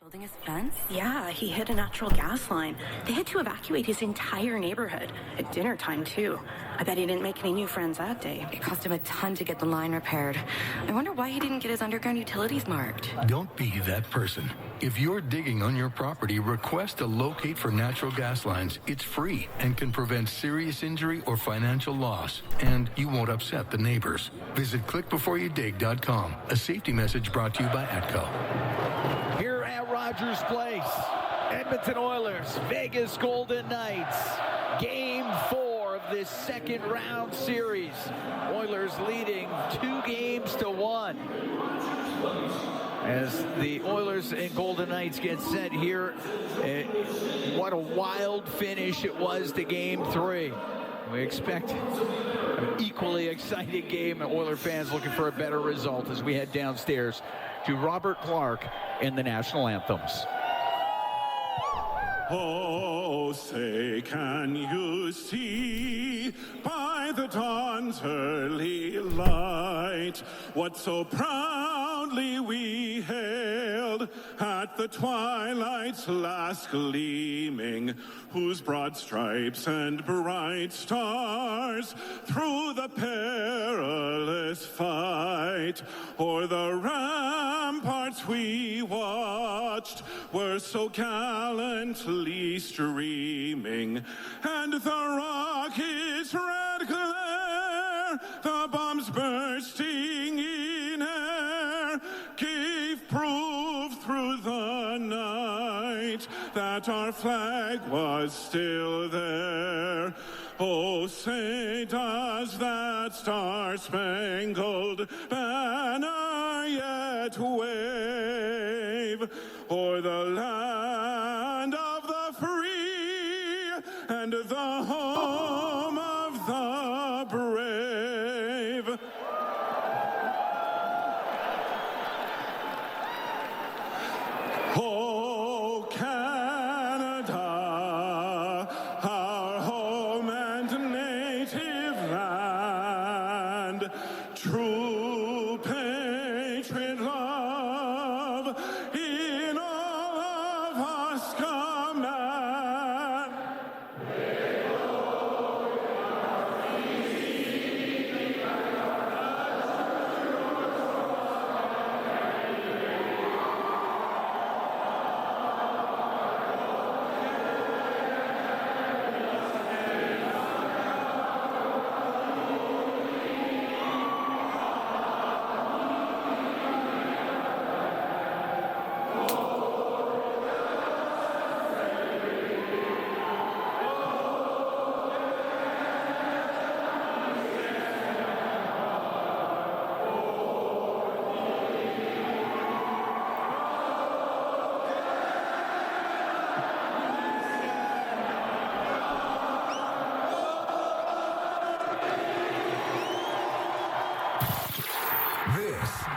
Building his fence? Yeah, he hit a natural gas line. They had to evacuate his entire neighborhood. At dinner time, too. I bet he didn't make any new friends that day. It cost him a ton to get the line repaired. I wonder why he didn't get his underground utilities marked. Don't be that person. If you're digging on your property, request a locate for natural gas lines. It's free and can prevent serious injury or financial loss. And you won't upset the neighbors. Visit clickbeforeyoudig.com. A safety message brought to you by ATCO. Here at Rogers Place, Edmonton Oilers, Vegas Golden Knights. Game 4 of this second round series. Oilers leading 2-1. As the Oilers and Golden Knights get set here, what a wild finish it was to Game 3. We expect an equally exciting game, and Oiler fans looking for a better result as we head downstairs to Robert Clark and the national anthems. Oh, say, can you see by the dawn's early light what so proudly we hailed at the twilight's last gleaming, whose broad stripes and bright stars through the perilous fight o'er the ramparts we watched were so gallantly streaming, and the rocket's red glare, the bombs bursting in air, gave proof through the night that our flag was still there. Oh, say, does that star-spangled banner yet wave o'er the land of the free and the home of the brave? Oh, Canada, our home and native land, true patriot love in all of us command.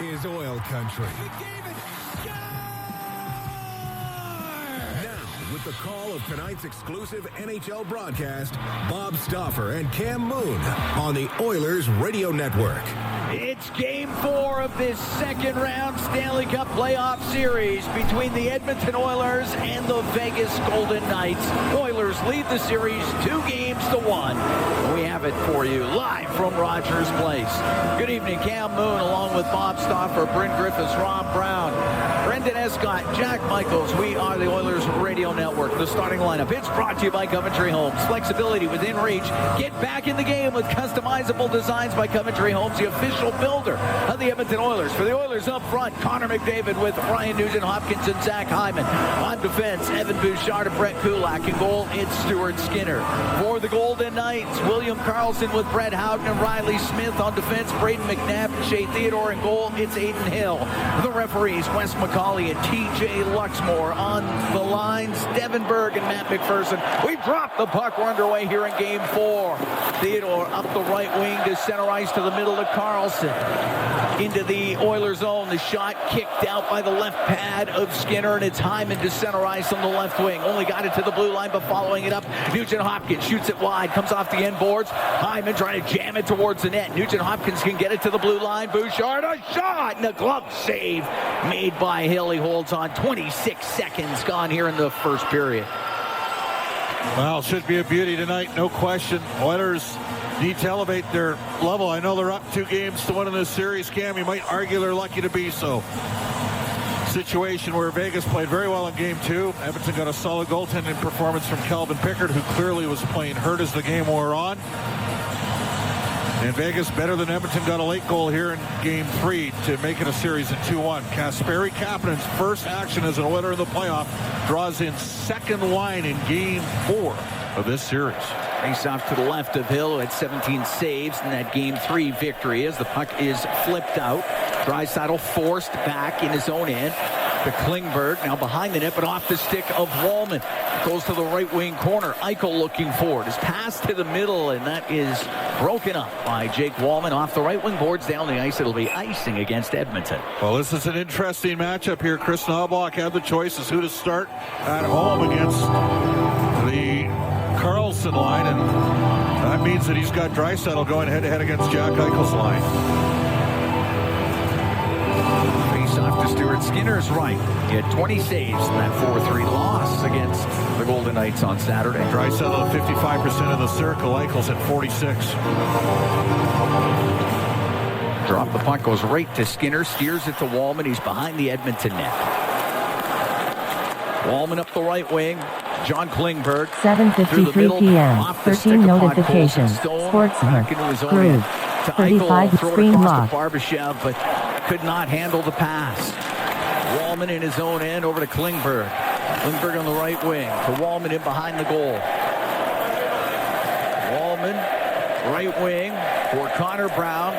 This is Oil Country. Now, with the call of tonight's exclusive NHL broadcast, Bob Stauffer and Cam Moon on the Oilers Radio Network. It's Game 4 of this second round Stanley Cup playoff series between the Edmonton Oilers and the Vegas Golden Knights. Oilers lead the series 2-1. We have it for you live from Rogers Place. Good evening, Cam Moon, along with Bob Stauffer, Bryn Griffiths, Rob Brown, Brendan Escott, Jack Michaels. We are the Oilers Radio Network. The starting lineup, it's brought to you by Coventry Homes. Flexibility within reach. Get back in the game with customizable designs by Coventry Homes, the official builder of the Edmonton Oilers. For the Oilers up front, Connor McDavid with Ryan Nugent-Hopkins and Zach Hyman. On defense, Evan Bouchard and Brett Kulak. In goal, it's Stuart Skinner. For the Golden Knights, William Karlsson with Brett Houghton and Riley Smith. On defense, Braden McNabb and Shea Theodore. In goal, it's Aiden Hill. The referees, Wes McCauley and TJ Luxmore. On the lines, Devin Berg and Matt McPherson. We dropped the puck. We're underway here in Game 4. Theodore up the right wing to center ice to the middle to Karlsson. into the Oilers zone. The shot kicked out by the left pad of Skinner, and it's Hyman to center ice on the left wing. Only got it to the blue line, but following it up, Nugent-Hopkins shoots it wide, comes off the end boards. Hyman trying to jam it towards the net. Nugent-Hopkins can get it to the blue line. Bouchard, a shot, and a glove save made by Hill. He holds on. 26 seconds gone here in the first period. Well, should be a beauty tonight, no question. Oilers need to elevate their level. I know they're up 2-1 in this series, Cam. You might argue they're lucky to be so. Situation where Vegas played very well in Game 2. Edmonton got a solid goaltending performance from Calvin Pickard, who clearly was playing hurt as the game wore on. And Vegas, better than Edmonton, got a late goal here in Game 3 to make it a series in 2-1. Kasperi Kapanen's first action as an Oiler in the playoff draws in second line in Game 4 of this series. Face off to the left of Hill, who had 17 saves in that Game 3 victory as the puck is flipped out. Draisaitl forced back in his own end to Klingberg, now behind the net, but off the stick of Wallman. Goes to the right wing corner. Eichel looking forward. His pass to the middle, and that is broken up by Jake Wallman off the right wing boards down the ice. It'll be icing against Edmonton. Well, this is an interesting matchup here. Chris Knobloch had the choice as who to start at home against the Karlsson line, and that means that he's got Draisaitl going head-to-head against Jack Eichel's line. Off to Stuart Skinner's right. He had 20 saves in that 4-3 loss against the Golden Knights on Saturday. Draisaitl at 55% in the circle. Eichel's at 46. Drop the puck, goes right to Skinner, steers it to Wallman. He's behind the Edmonton net. Wallman up the right wing. John Klingberg. 7:53 p.m. 13 notifications. Sportsbook. Groove. 35 screen lock. Barbashev, but could not handle the pass. Wallman in his own end over to Klingberg. Klingberg on the right wing to Wallman in behind the goal. Wallman, right wing for Connor Brown.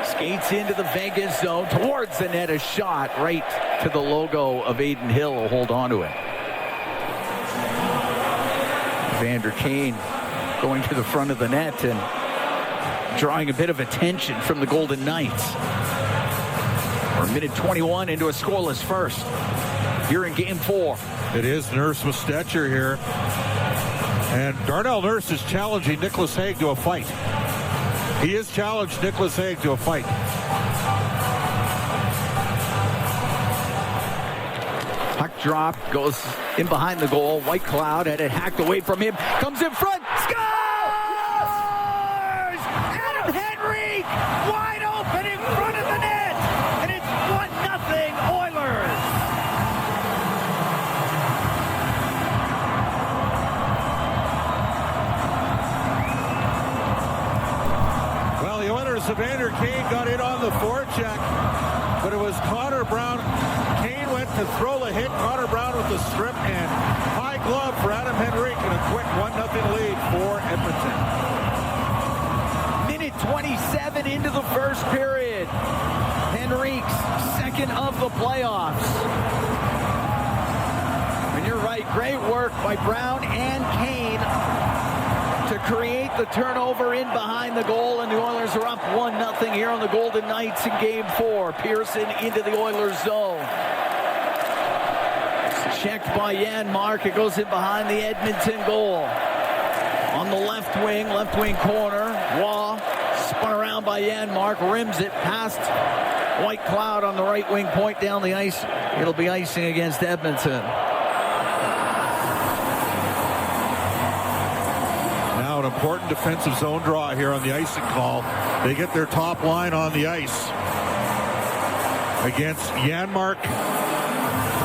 Skates into the Vegas zone towards the net. A shot right to the logo of Aiden Hill. Will hold on to it. Evander Kane going to the front of the net and drawing a bit of attention from the Golden Knights. We're a minute 21 into a scoreless first here in Game 4. It is Nurse with Stetcher here. And Darnell Nurse is challenging Nicholas Hague to a fight. He has challenged Nicholas Hague to a fight. Puck drop, goes in behind the goal. White Cloud had it hacked away from him. Comes in front. Scores! Adam Henrique wide open in front of the net. And it's 1-0 Oilers. Well, the Oilers, Evander Kane got in on the forecheck, but it was Connor Brown. Kane went to throw the hit. Connor Brown with the strip, and high glove for Adam Henrique, and a quick 1-0 lead for Edmonton. Minute 27 into the first period. Henrique's second of the playoffs. And you're right, great work by Brown and Kane to create the turnover in behind the goal, and the Oilers are up 1-0 here on the Golden Knights in Game 4. Pearson into the Oilers zone. Checked by Janmark. It goes in behind the Edmonton goal. On the left wing corner, Waugh spun around by Janmark, rims it past White Cloud on the right wing point down the ice. It'll be icing against Edmonton. Now an important defensive zone draw here on the icing call. They get their top line on the ice against Janmark,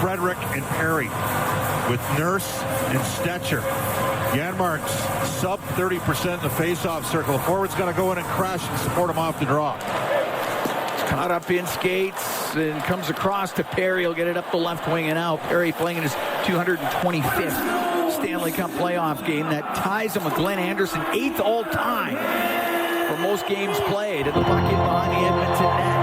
Frederick, and Perry with Nurse and Stetcher. Janmark's sub 30% in the face-off circle. The forward's going to go in and crash and support him off the draw. Caught up in skates and comes across to Perry. He'll get it up the left wing and out. Perry playing in his 225th Stanley Cup playoff game. That ties him with Glenn Anderson, 8th all-time for most games played. And the puck in behind the Edmonton net.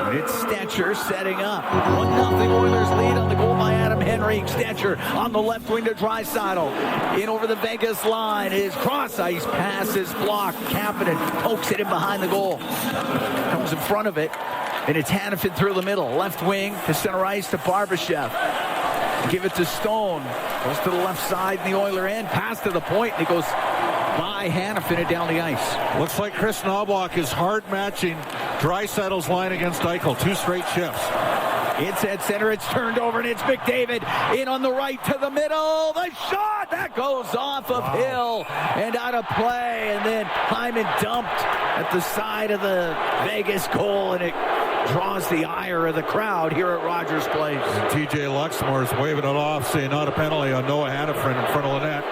And it's Stetcher setting up. 1-0 Oilers lead on the goal by Adam Henrique Stetcher on the left wing to Draisaitl. In over the Vegas line. His cross-ice pass is blocked. Kapanen pokes it in behind the goal. Comes in front of it. And it's Hanifin through the middle. Left wing to center ice to Barbashev. Give it to Stone. Goes to the left side in the Oiler end. Pass to the point. And he goes by Hanifin and down the ice. Looks like Chris Knobloch is hard matching Draisaitl's line against Eichel. 2 straight shifts. It's at center. It's turned over, and it's McDavid in on the right to the middle. The shot that goes off of Hill and out of play. And then Hyman dumped at the side of the Vegas goal, and it draws the ire of the crowd here at Rogers Place. And TJ Luxmore is waving it off, saying not a penalty on Noah Hanifin in front of the net.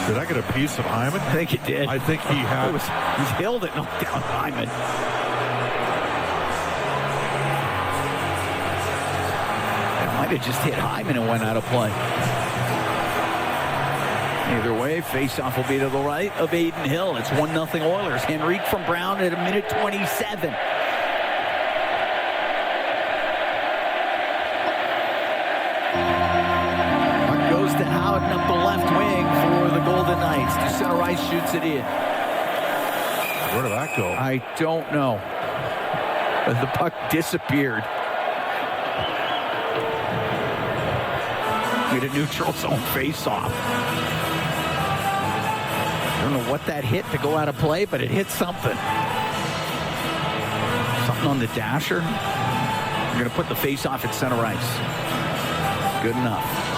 Did I get a piece of Hyman? I think it did. I think he had. He's held it, knocked down Hyman. It might have just hit Hyman and went out of play. Either way, face-off will be to the right of Adin Hill. It's 1-0 Oilers. Henrique from Brown at a minute 27. To Howden up the left wing for the Golden Knights. To center ice, shoots it in. Where did that go? I don't know. But the puck disappeared. We had a neutral zone face-off. I don't know what that hit to go out of play, but it hit something. Something on the dasher. We're going to put the face-off at center ice. Good enough.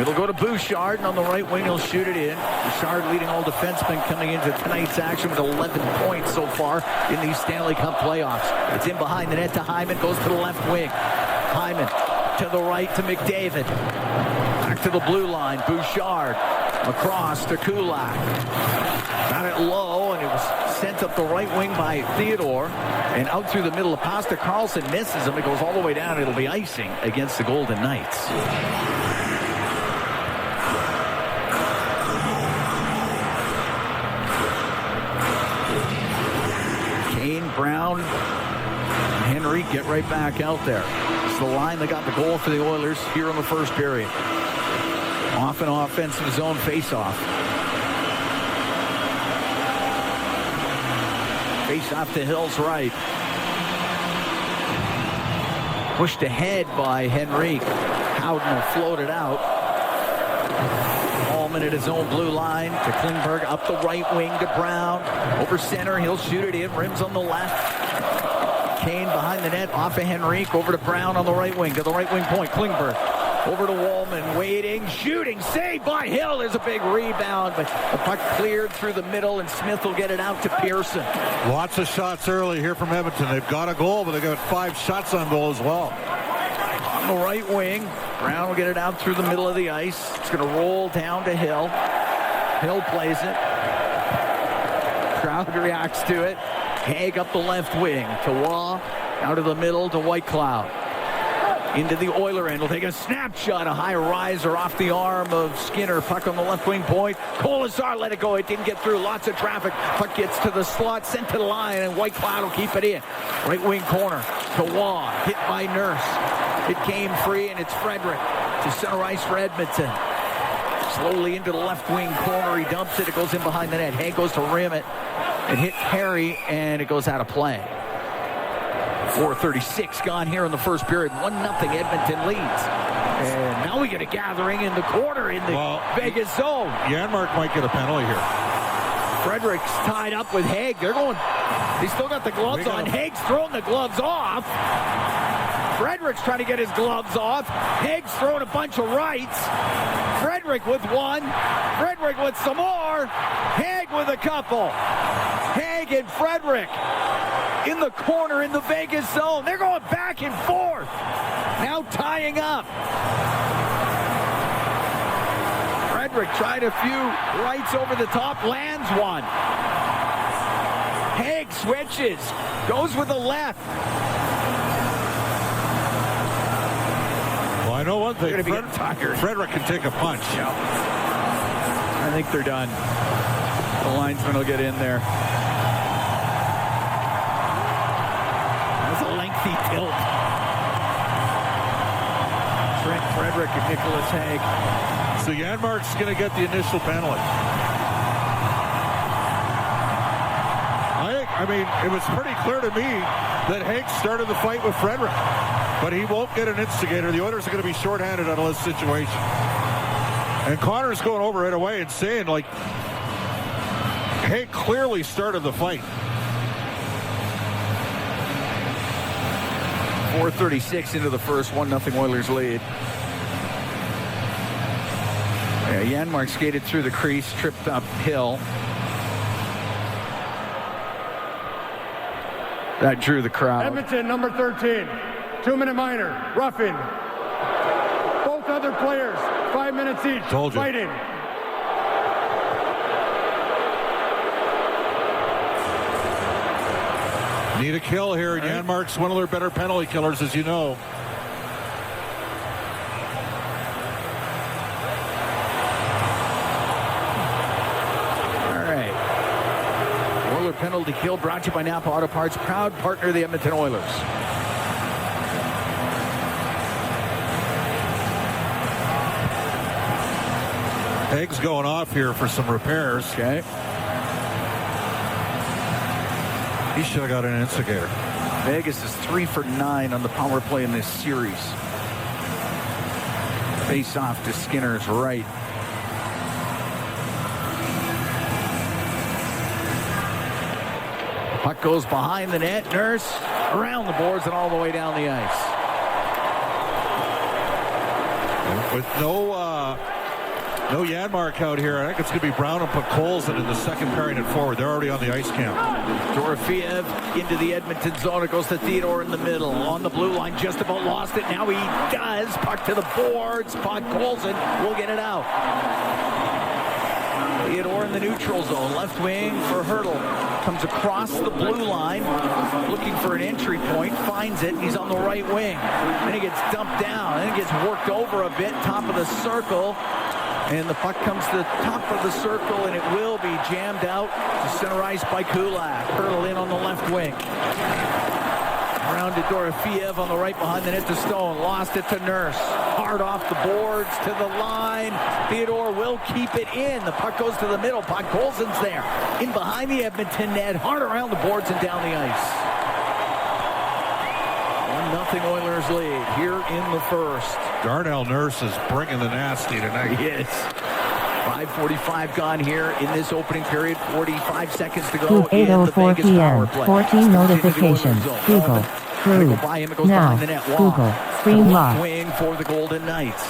It'll go to Bouchard, and on the right wing, he'll shoot it in. Bouchard leading all defensemen coming into tonight's action with 11 points so far in these Stanley Cup playoffs. It's in behind the net to Hyman, goes to the left wing. Hyman to the right to McDavid. Back to the blue line, Bouchard. Across to Kulak. Got it low, and it was sent up the right wing by Theodore. And out through the middle of Pasta. Carlson misses him. It goes all the way down. It'll be icing against the Golden Knights. Brown and Henrique get right back out there. It's the line that got the goal for the Oilers here in the first period. Off an offensive zone faceoff. Face-off to Hill's right. Pushed ahead by Henrique. Howden will float it out. Allman at his own blue line to Klingberg, up the right wing to Brown. Over center, he'll shoot it in. Rims on the left. Kane behind the net, off of Henrique, over to Brown on the right wing, to the right wing point. Klingberg over to Wallman, waiting, shooting, saved by Hill. There's a big rebound, but the puck cleared through the middle, and Smith will get it out to Pearson. Lots of shots early here from Edmonton. They've got a goal, but they've got 5 shots on goal as well. On the right wing, Brown will get it out through the middle of the ice. It's going to roll down to Hill. Hill plays it. Crowd reacts to it. Haig up the left wing to Waugh. Out of the middle to Whitecloud. Into the Oiler end. Will take a snapshot. A high riser off the arm of Skinner. Puck on the left wing point. Colasar let it go. It didn't get through. Lots of traffic. Puck gets to the slot. Sent to the line. And Whitecloud will keep it in. Right wing corner to Waugh. Hit by Nurse. It came free, and it's Frederick to center ice for Edmonton. Slowly into the left wing corner. He dumps it. It goes in behind the net. Haig goes to rim it. It hit Perry, and it goes out of play. 4:36 gone here in the first period. 1-0 Edmonton leads. And now we get a gathering in the corner in the Vegas zone. Janmark might get a penalty here. Frederick's tied up with Haig. They're going. He's still got the gloves on. Haig's throwing the gloves off. Frederick's trying to get his gloves off. Haig's throwing a bunch of rights. Frederick with one. Frederick with some more. Haig with a couple. Haig and Frederick in the corner in the Vegas zone. They're going back and forth. Now tying up. Frederick tried a few rights over the top. Lands one. Haig switches. Goes with the left. I know one thing. They're going to be getting tired. Frederick can take a punch. Yeah. I think they're done. The linesman will get in there. That's a lengthy tilt. Trent Frederick and Nicholas Haig. So Janmark's going to get the initial penalty. I mean, it was pretty clear to me that Haig started the fight with Frederick, but he won't get an instigator. The Oilers are going to be shorthanded on this situation. And Connor's going over right away and saying, like, Haig clearly started the fight. 4:36 into the first, 1-0 Oilers lead. Yeah, Janmark skated through the crease, tripped uphill. That drew the crowd. Edmonton, number 13, 2-minute minor, roughing. Both other players, 5 minutes each. Told you. Fighting. Need a kill here, and Janmark's one of their better penalty killers, as you know. Penalty kill brought to you by Napa Auto Parts, proud partner of the Edmonton Oilers. Haig's going off here for some repairs. Okay. He should have got an instigator. Vegas is 3 for 9 on the power play in this series. Face off to Skinner's right. Puck goes behind the net. Nurse around the boards and all the way down the ice. With no Janmark out here, I think it's going to be Brown and Podkolzin in the second pairing at forward. They're already on the ice camp. Dorofeev into the Edmonton zone. It goes to Theodore in the middle. On the blue line, just about lost it. Now he does. Puck to the boards. Podkolzin will get it out. Theodore in the neutral zone. Left wing for Hertl. Comes across the blue line, looking for an entry point, finds it, he's on the right wing. Then he gets dumped down, then he gets worked over a bit, top of the circle, and the puck comes to the top of the circle, and it will be jammed out to center ice by Kulak. Hertl in on the left wing. Around to Dorofeev on the right behind the net to Stone. Lost it to Nurse. Hard off the boards to the line. Theodore will keep it in. The puck goes to the middle. Podkolzin's there. In behind the Edmonton net. Hard around the boards and down the ice. 1-0 Oilers lead here in the first. Darnell Nurse is bringing the nasty tonight. Yes. 5:45 gone here in this opening period. 45 seconds to go in the Vegas power play. 14 notifications. Google. Groove. Now. Google. Screen lock. Wing for the Golden Knights.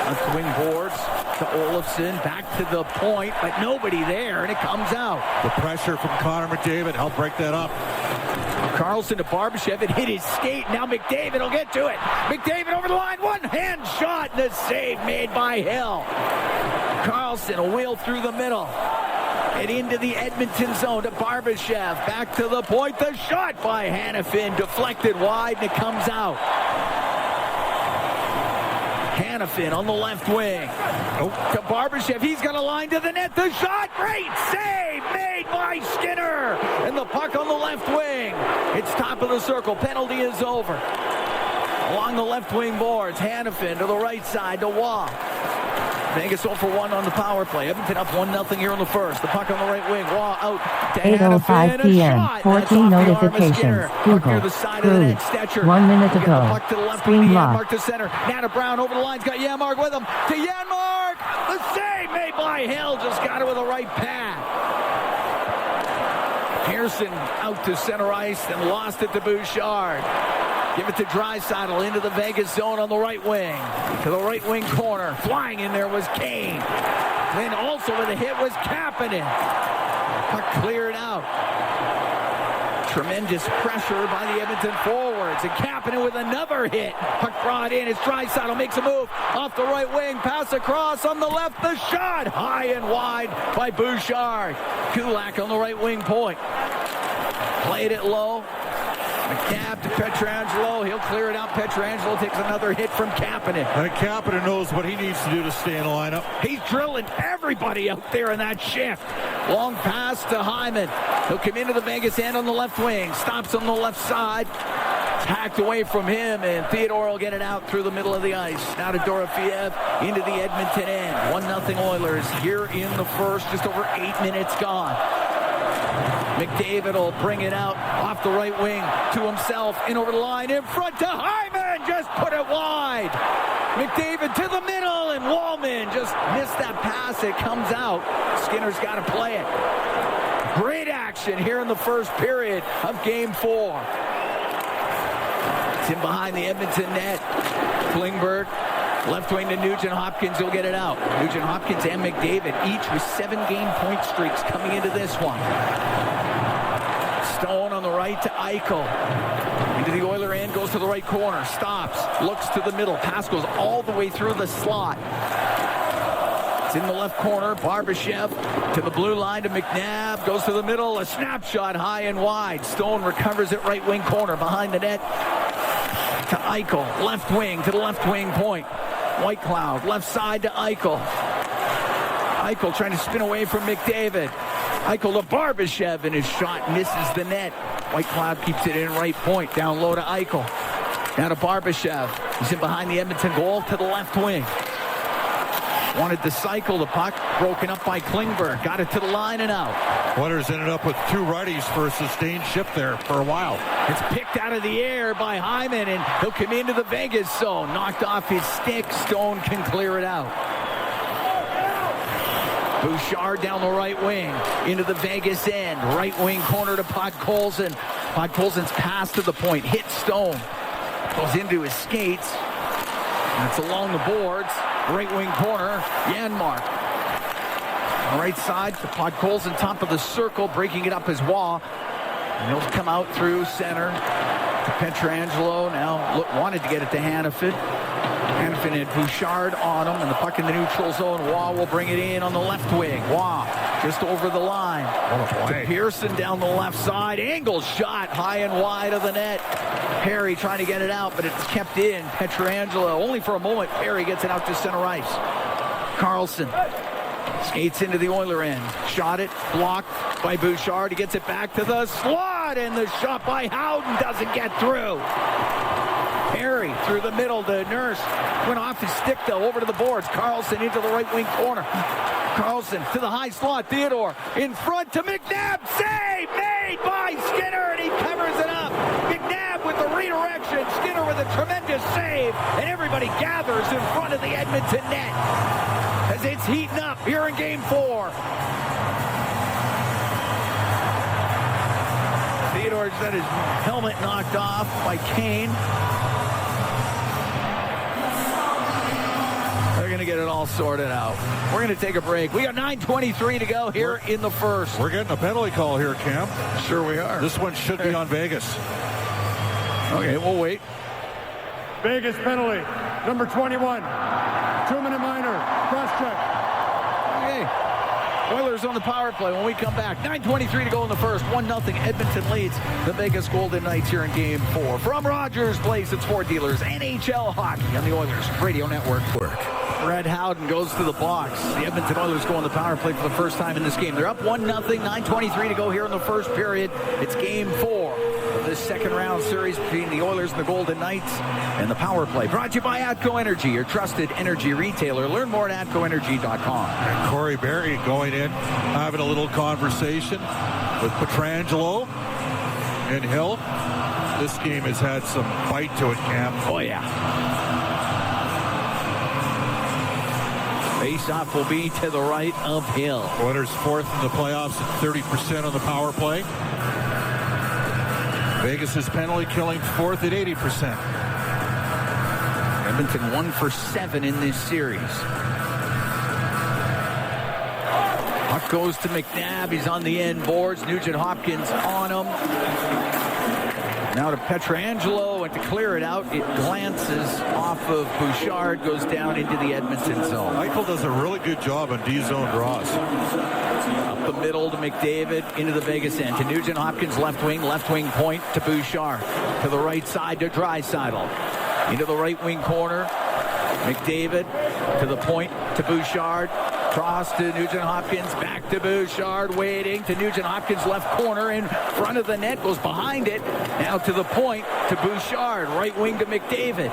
Left wing boards to Olofsson. Back to the point, but nobody there, and it comes out. The pressure from Connor McDavid helped break that up. Carlson to Barbashev. It hit his skate. Now McDavid will get to it. McDavid over the line. One-hand shot. And the save made by Hill. Carlson will wheel through the middle and into the Edmonton zone to Barbashev. Back to the point. The shot by Hanifin deflected wide, and it comes out. Hanifin on the left wing. To Barbashev. He's got a line to the net. The shot. Great save made by Skinner. And the puck on the left wing. It's top of the circle. Penalty is over. Along the left wing boards. Hanifin to the right side to Waugh. Vegas 0 for 1 on the power play. Edmonton up 1-0 here in the first. The puck on the right wing. Waugh out to 8:05 p.m. 14 notifications. Google. Groove. 1 minute to go. Puck to the left Screen wing. lock. Janmark to center. Nata Brown over the lines. Got Janmark with him. To Janmark. The save made by Hill. Just got it with a right pad. Pearson out to center ice and lost it to Bouchard. Give it to Draisaitl into the Vegas zone on the right wing. To the right wing corner. Flying in there was Kane. Then also with a hit was Kapanen. Puck cleared out. Tremendous pressure by the Edmonton forwards. And Kapanen with another hit. Puck brought in as Draisaitl makes a move. Off the right wing. Pass across on the left. The shot. High and wide by Bouchard. Kulak on the right wing point. Played it low. McNabb to Pietrangelo. He'll clear it out. Pietrangelo takes another hit from Kapanen. And Kapanen knows what he needs to do to stay in the lineup. He's drilling everybody out there in that shift. Long pass to Hyman. He'll come into the Vegas end on the left wing. Stops on the left side. Hacked away from him, and Theodore will get it out through the middle of the ice. Now to Dorofeev into the Edmonton end. 1-0 Oilers here in the first. Just over 8 minutes gone. McDavid will bring it out off the right wing to himself. In over the line, in front to Hyman. Just put it wide. McDavid to the middle, and Wallman just missed that pass. It comes out. Skinner's got to play it. Great action here in the first period of Game 4. It's in behind the Edmonton net. Klingberg, left wing to Nugent Hopkins. He'll get it out. Nugent Hopkins and McDavid, each with 7-game point streaks coming into this one. Stone on the right to Eichel. Into the Oiler end, goes to the right corner. Stops, looks to the middle. Pass goes all the way through the slot. It's in the left corner. Barbashev to the blue line to McNabb. Goes to the middle. A snapshot high and wide. Stone recovers it right wing corner behind the net. To Eichel. Left wing to the left wing point. Whitecloud. Left side to Eichel. Eichel trying to spin away from McDavid. Eichel to Barbashev, and his shot misses the net. Whitecloud keeps it in right point. Down low to Eichel. Now to Barbashev. He's in behind the Edmonton goal to the left wing. Wanted to cycle the puck, broken up by Klingberg. Got it to the line and out. Oilers ended up with 2 righties for a sustained shift there for a while. It's picked out of the air by Hyman, and he'll come into the Vegas zone. Knocked off his stick. Stone can clear it out. Bouchard down the right wing into the Vegas end. Right wing corner to Podkolzin. Podkolzin's pass to the point. Hits Stone. Goes into his skates. That's along the boards. Right wing corner, Janmark. On the right side to Podkolzin, top of the circle, breaking it up as Waugh. And he'll come out through center to Pietrangelo. Now wanted to get it to Hanifin. Hanifin had Bouchard on him, and the puck in the neutral zone. Waugh will bring it in on the left wing. Waugh just over the line. To Pearson down the left side. Angle shot high and wide of the net. Perry trying to get it out, but it's kept in. Pietrangelo, only for a moment. Perry gets it out to center ice. Carlson skates into the Oiler end. Shot it, blocked by Bouchard. He gets it back to the slot, and the shot by Howden doesn't get through. Perry through the middle to Nurse. Went off his stick, though, over to the boards. Carlson into the right wing corner. Carlson to the high slot. Theodore in front to McNabb. Save made by Skinner, and he covers it up. McNabb with the redirection. Skinner with a tremendous save, and everybody gathers in front of the Edmonton net as it's heating up here in Game 4. Theodore's got his helmet knocked off by Kane. They're going to get it all sorted out. We're going to take a break. We got 9:23 to go here in the first. We're getting a penalty call here, Cam. Sure we are. This one should be on Vegas. Okay, we'll wait. Vegas penalty, number 21. 2-minute minor, cross-check. Okay. Oilers on the power play when we come back. 9:23 to go in the first. 1-0 Edmonton leads the Vegas Golden Knights here in Game 4. From Rogers Place at Sport Dealers, NHL hockey on the Oilers Radio Network. Brad Howden goes to the box. The Edmonton Oilers go on the power play for the first time in this game. They're up 1-0. 9:23 to go here in the first period. It's Game 4 of this second round series between the Oilers and the Golden Knights. And the power play brought to you by Atco Energy, your trusted energy retailer. Learn more at atcoenergy.com. And Corey Berry going in, having a little conversation with Pietrangelo and Hill. This game has had some bite to it, Cam. Oh, yeah. Face-off will be to the right of Hill. Oilers fourth in the playoffs at 30% on the power play. Vegas' penalty killing fourth at 80%. Edmonton 1 for 7 in this series. Puck goes to McNabb. He's on the end boards. Nugent Hopkins on him. Now to Pietrangelo, and to clear it out, it glances off of Bouchard, goes down into the Edmonton zone. Eichel does a really good job on D-zone draws. A the middle to McDavid, into the Vegas end, to Nugent-Hopkins left wing point to Bouchard. To the right side to Draisaitl. Into the right wing corner, McDavid to the point to Bouchard. Cross to Nugent-Hopkins, back to Bouchard, waiting to Nugent-Hopkins left corner in front of the net, goes behind it. Now to the point to Bouchard, right wing to McDavid.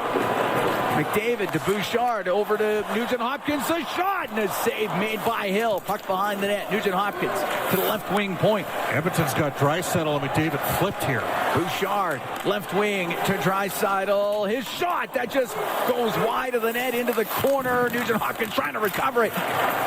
McDavid to Bouchard, over to Nugent-Hopkins, a shot and a save made by Hill. Puck behind the net, Nugent-Hopkins to the left wing point. Edmonton's got Draisaitl and McDavid flipped here. Bouchard, left wing to Draisaitl. His shot, that just goes wide of the net into the corner. Nugent-Hopkins trying to recover it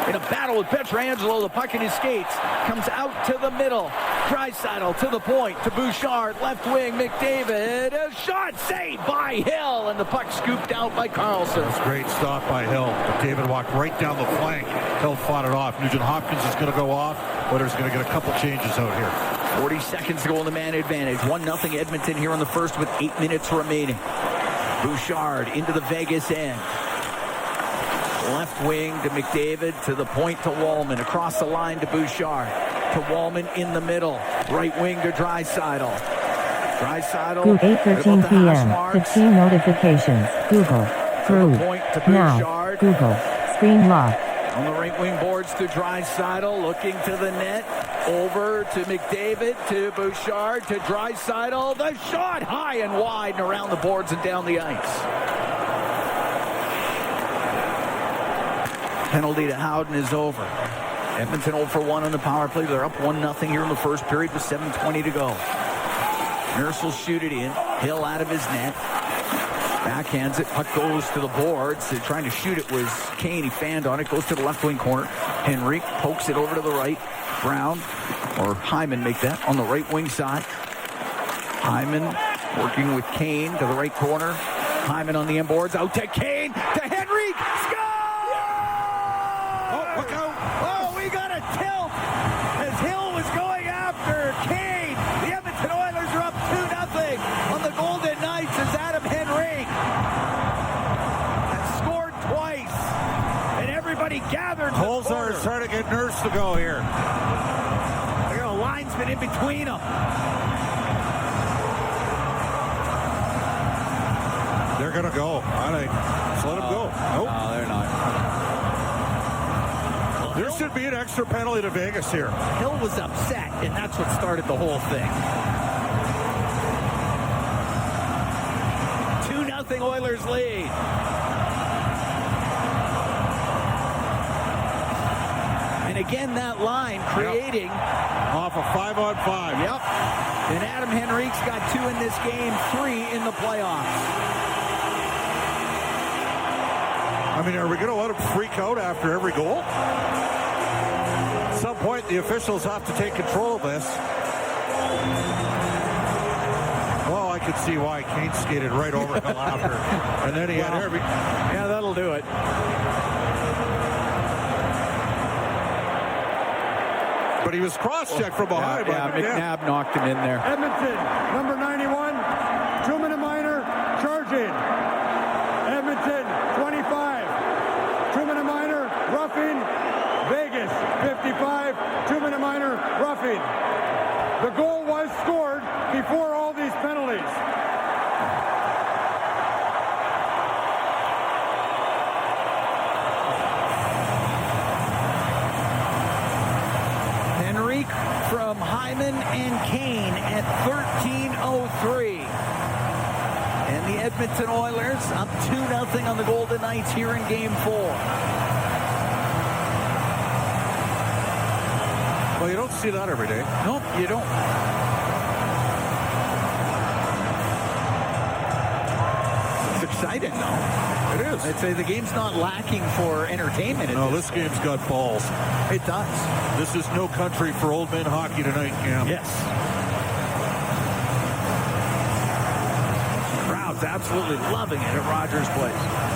in a battle with Pietrangelo. The puck in his skates comes out to the middle. Draisaitl to the point to Bouchard, left wing, McDavid. A shot saved by Hill, and the puck scooped out by Carlson. That's a great stop by Hill. McDavid walked right down the flank. Hill fought it off. Nugent-Hopkins is going to go off. Oilers going to get a couple changes out here. 40 seconds to go in the man advantage. 1-0 Edmonton here in the first with 8 minutes remaining. Bouchard into the Vegas end. Left wing to McDavid, to the point to Wallman. Across the line to Bouchard. To Wallman in the middle. Right wing to Draisaitl. Group 8:13 p.m. 15 notifications. Google. Group. Now. Google. Screen lock. On the right wing boards to Draisaitl, looking to the net, over to McDavid, to Bouchard, to Draisaitl. The shot high and wide and around the boards and down the ice. Penalty to Howden is over. Edmonton 0 for 1 on the power play. They're up 1-0 here in the first period with 7:20 to go. Nurse will shoot it in. Hill out of his net. Backhands it. Puck goes to the boards. Trying to shoot it was Kane. He fanned on it. Goes to the left wing corner. Henry pokes it over to the right. Brown or Hyman make that on the right wing side. Hyman working with Kane to the right corner. Hyman on the inboards. Out to Kane. To Henry. Score! Oh, look out. Oh, we got a tilt as Hill was going after Kane. The Edmonton Oilers are up 2-0 on the Golden Knights as Adam Henry has scored twice. And everybody gathered. Holzer is trying to get Nurse to go here. They got a linesman in between them. They're going to go. I think. Just let them go. Nope. No, they're not. There should be an extra penalty to Vegas here. Hill was upset, and that's what started the whole thing. 2-0 Oilers lead. And again, that line creating... Off a 5-on-5. Yep. And Adam Henrique's got 2 in this game, 3 in the playoffs. I mean, are we going to let him freak out after every goal? At some point, the officials have to take control of this. Well, I could see why Kane skated right over Hill after. And then he had every... Yeah, that'll do it. But he was cross-checked from behind. Yeah, McNabb knocked him in there. Edmonton, number 91, 2-minute minor, charging. Edmonton, 25, 2-minute minor, roughing. Vegas, 55, 2-minute minor, roughing. The goal was scored before all these penalties. Henrique from Hyman and Kane at 13:03. And the Edmonton Oilers up 2-0 on the Golden Knights here in Game 4. Well, you don't see that every day. Nope, you don't. It's exciting, though. It is. I'd say the game's not lacking for entertainment. No, this game's got balls. It does. This is no country for old men hockey tonight, Cam. Yes. Crowd's absolutely loving it at Rogers Place.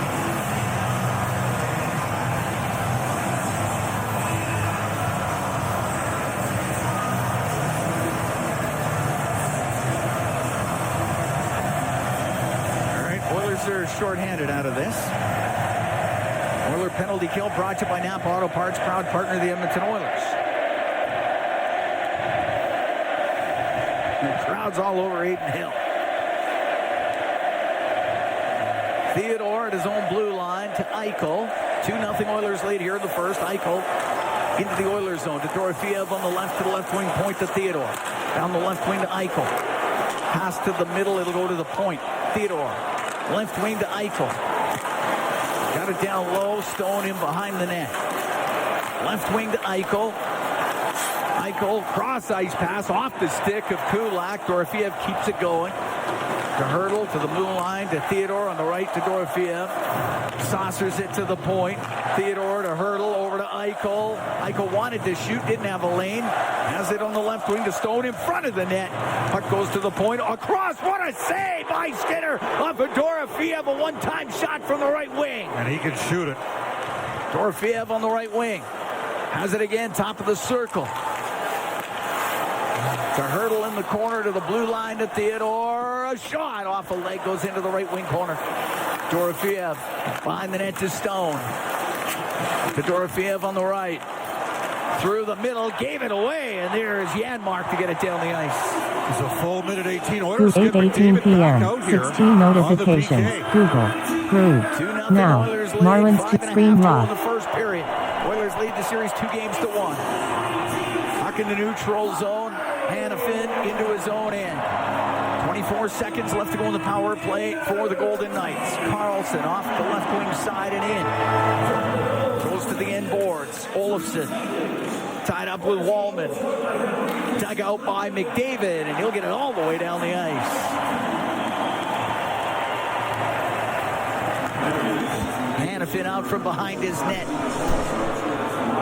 Are shorthanded out of this. Oiler penalty kill brought to you by Napa Auto Parts, proud partner of the Edmonton Oilers. crowd's all over Aiden Hill. Theodore at his own blue line to Eichel. 2-0 Oilers lead here in the first. Eichel into the Oilers zone to Dorofeev on the left to the left wing point to Theodore. Down the left wing to Eichel. Pass to the middle, it'll go to the point. Theodore, left wing to Eichel. Got it down low, Stone in behind the net. Left wing to Eichel. Eichel, cross ice pass off the stick of Kulak. Dorofeev keeps it going. To Hurdle, to the blue line, to Theodore on the right to Dorofeev. Saucers it to the point. Theodore to Hurdle, over to Eichel. Eichel wanted to shoot, didn't have a lane. Has it on the left wing to Stone in front of the net. Puck goes to the point. Across, what a save by Skinner off of Dorofeev. A one-time shot from the right wing. And he can shoot it. Dorofeev on the right wing. Has it again, top of the circle. To Hurdle in the corner to the blue line to Theodore. A shot off a leg goes into the right wing corner. Dorofeev behind the net to Stone. To Dorofeev on the right. Through the middle, gave it away, and there's Janmark to get it down the ice. It's a full minute 18. To Oilers 8:18 p.m. 16 notifications. Google. Groove. Now. Marlins to screen lock. In the first period. Oilers lead the series 2-1. Puck in the neutral zone. Hanifin into his own end. 24 seconds left to go in the power play for the Golden Knights. Carlson off the left wing side and in. Goes to the end boards. Olofsson tied up with Wallman. Dug out by McDavid, and he'll get it all the way down the ice. Hanifin out from behind his net.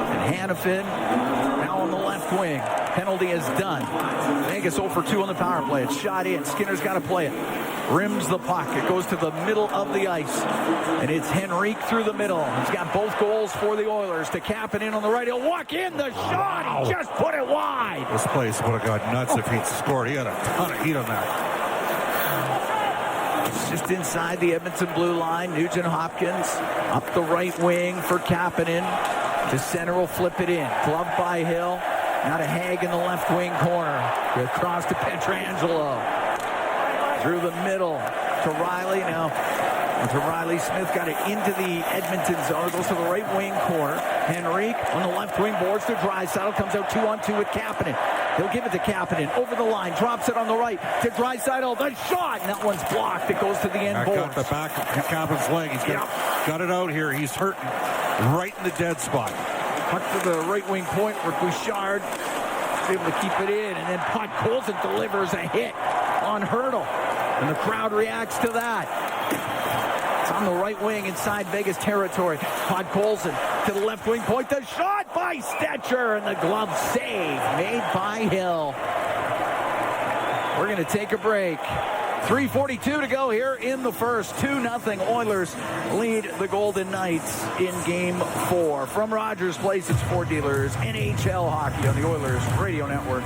And Hanifin now on the left wing. Penalty is done. Vegas 0 for 2 on the power play. It's shot in. Skinner's got to play it. Rims the puck. It goes to the middle of the ice. And it's Henrique through the middle. He's got both goals for the Oilers. To cap it in on the right. He'll walk in. The shot. He just put it wide. This place would have got nuts if he'd scored. He had a ton of heat on that. It's just inside the Edmonton blue line. Nugent Hopkins up the right wing for Kapanen. To center will flip it in. Gloved by Hill. Now to Haig in the left wing corner. Across to Pietrangelo. Through the middle to Riley. Now to Riley. Smith got it into the Edmonton zone. It goes to the right wing corner. Henrique on the left wing boards to Draisaitl. Comes out 2-on-2 with Kapanen. He'll give it to Kapanen. Over the line. Drops it on the right to Draisaitl. The shot. And that one's blocked. It goes to the end boards. Got the back of Kapanen's leg. He's got it out here. He's hurting. Right in the dead spot. Puck to the right wing point where Bouchard is able to keep it in. And then Podkolzin delivers a hit on Hurdle. And the crowd reacts to that. It's on the right wing inside Vegas territory. Podkolzin to the left wing point. The shot by Stetcher. And the glove save made by Hill. We're going to take a break. 3:42 to go here in the first. 2-0 Oilers lead the Golden Knights in Game 4. From Rogers Place, it's Ford Dealers NHL Hockey on the Oilers Radio Network.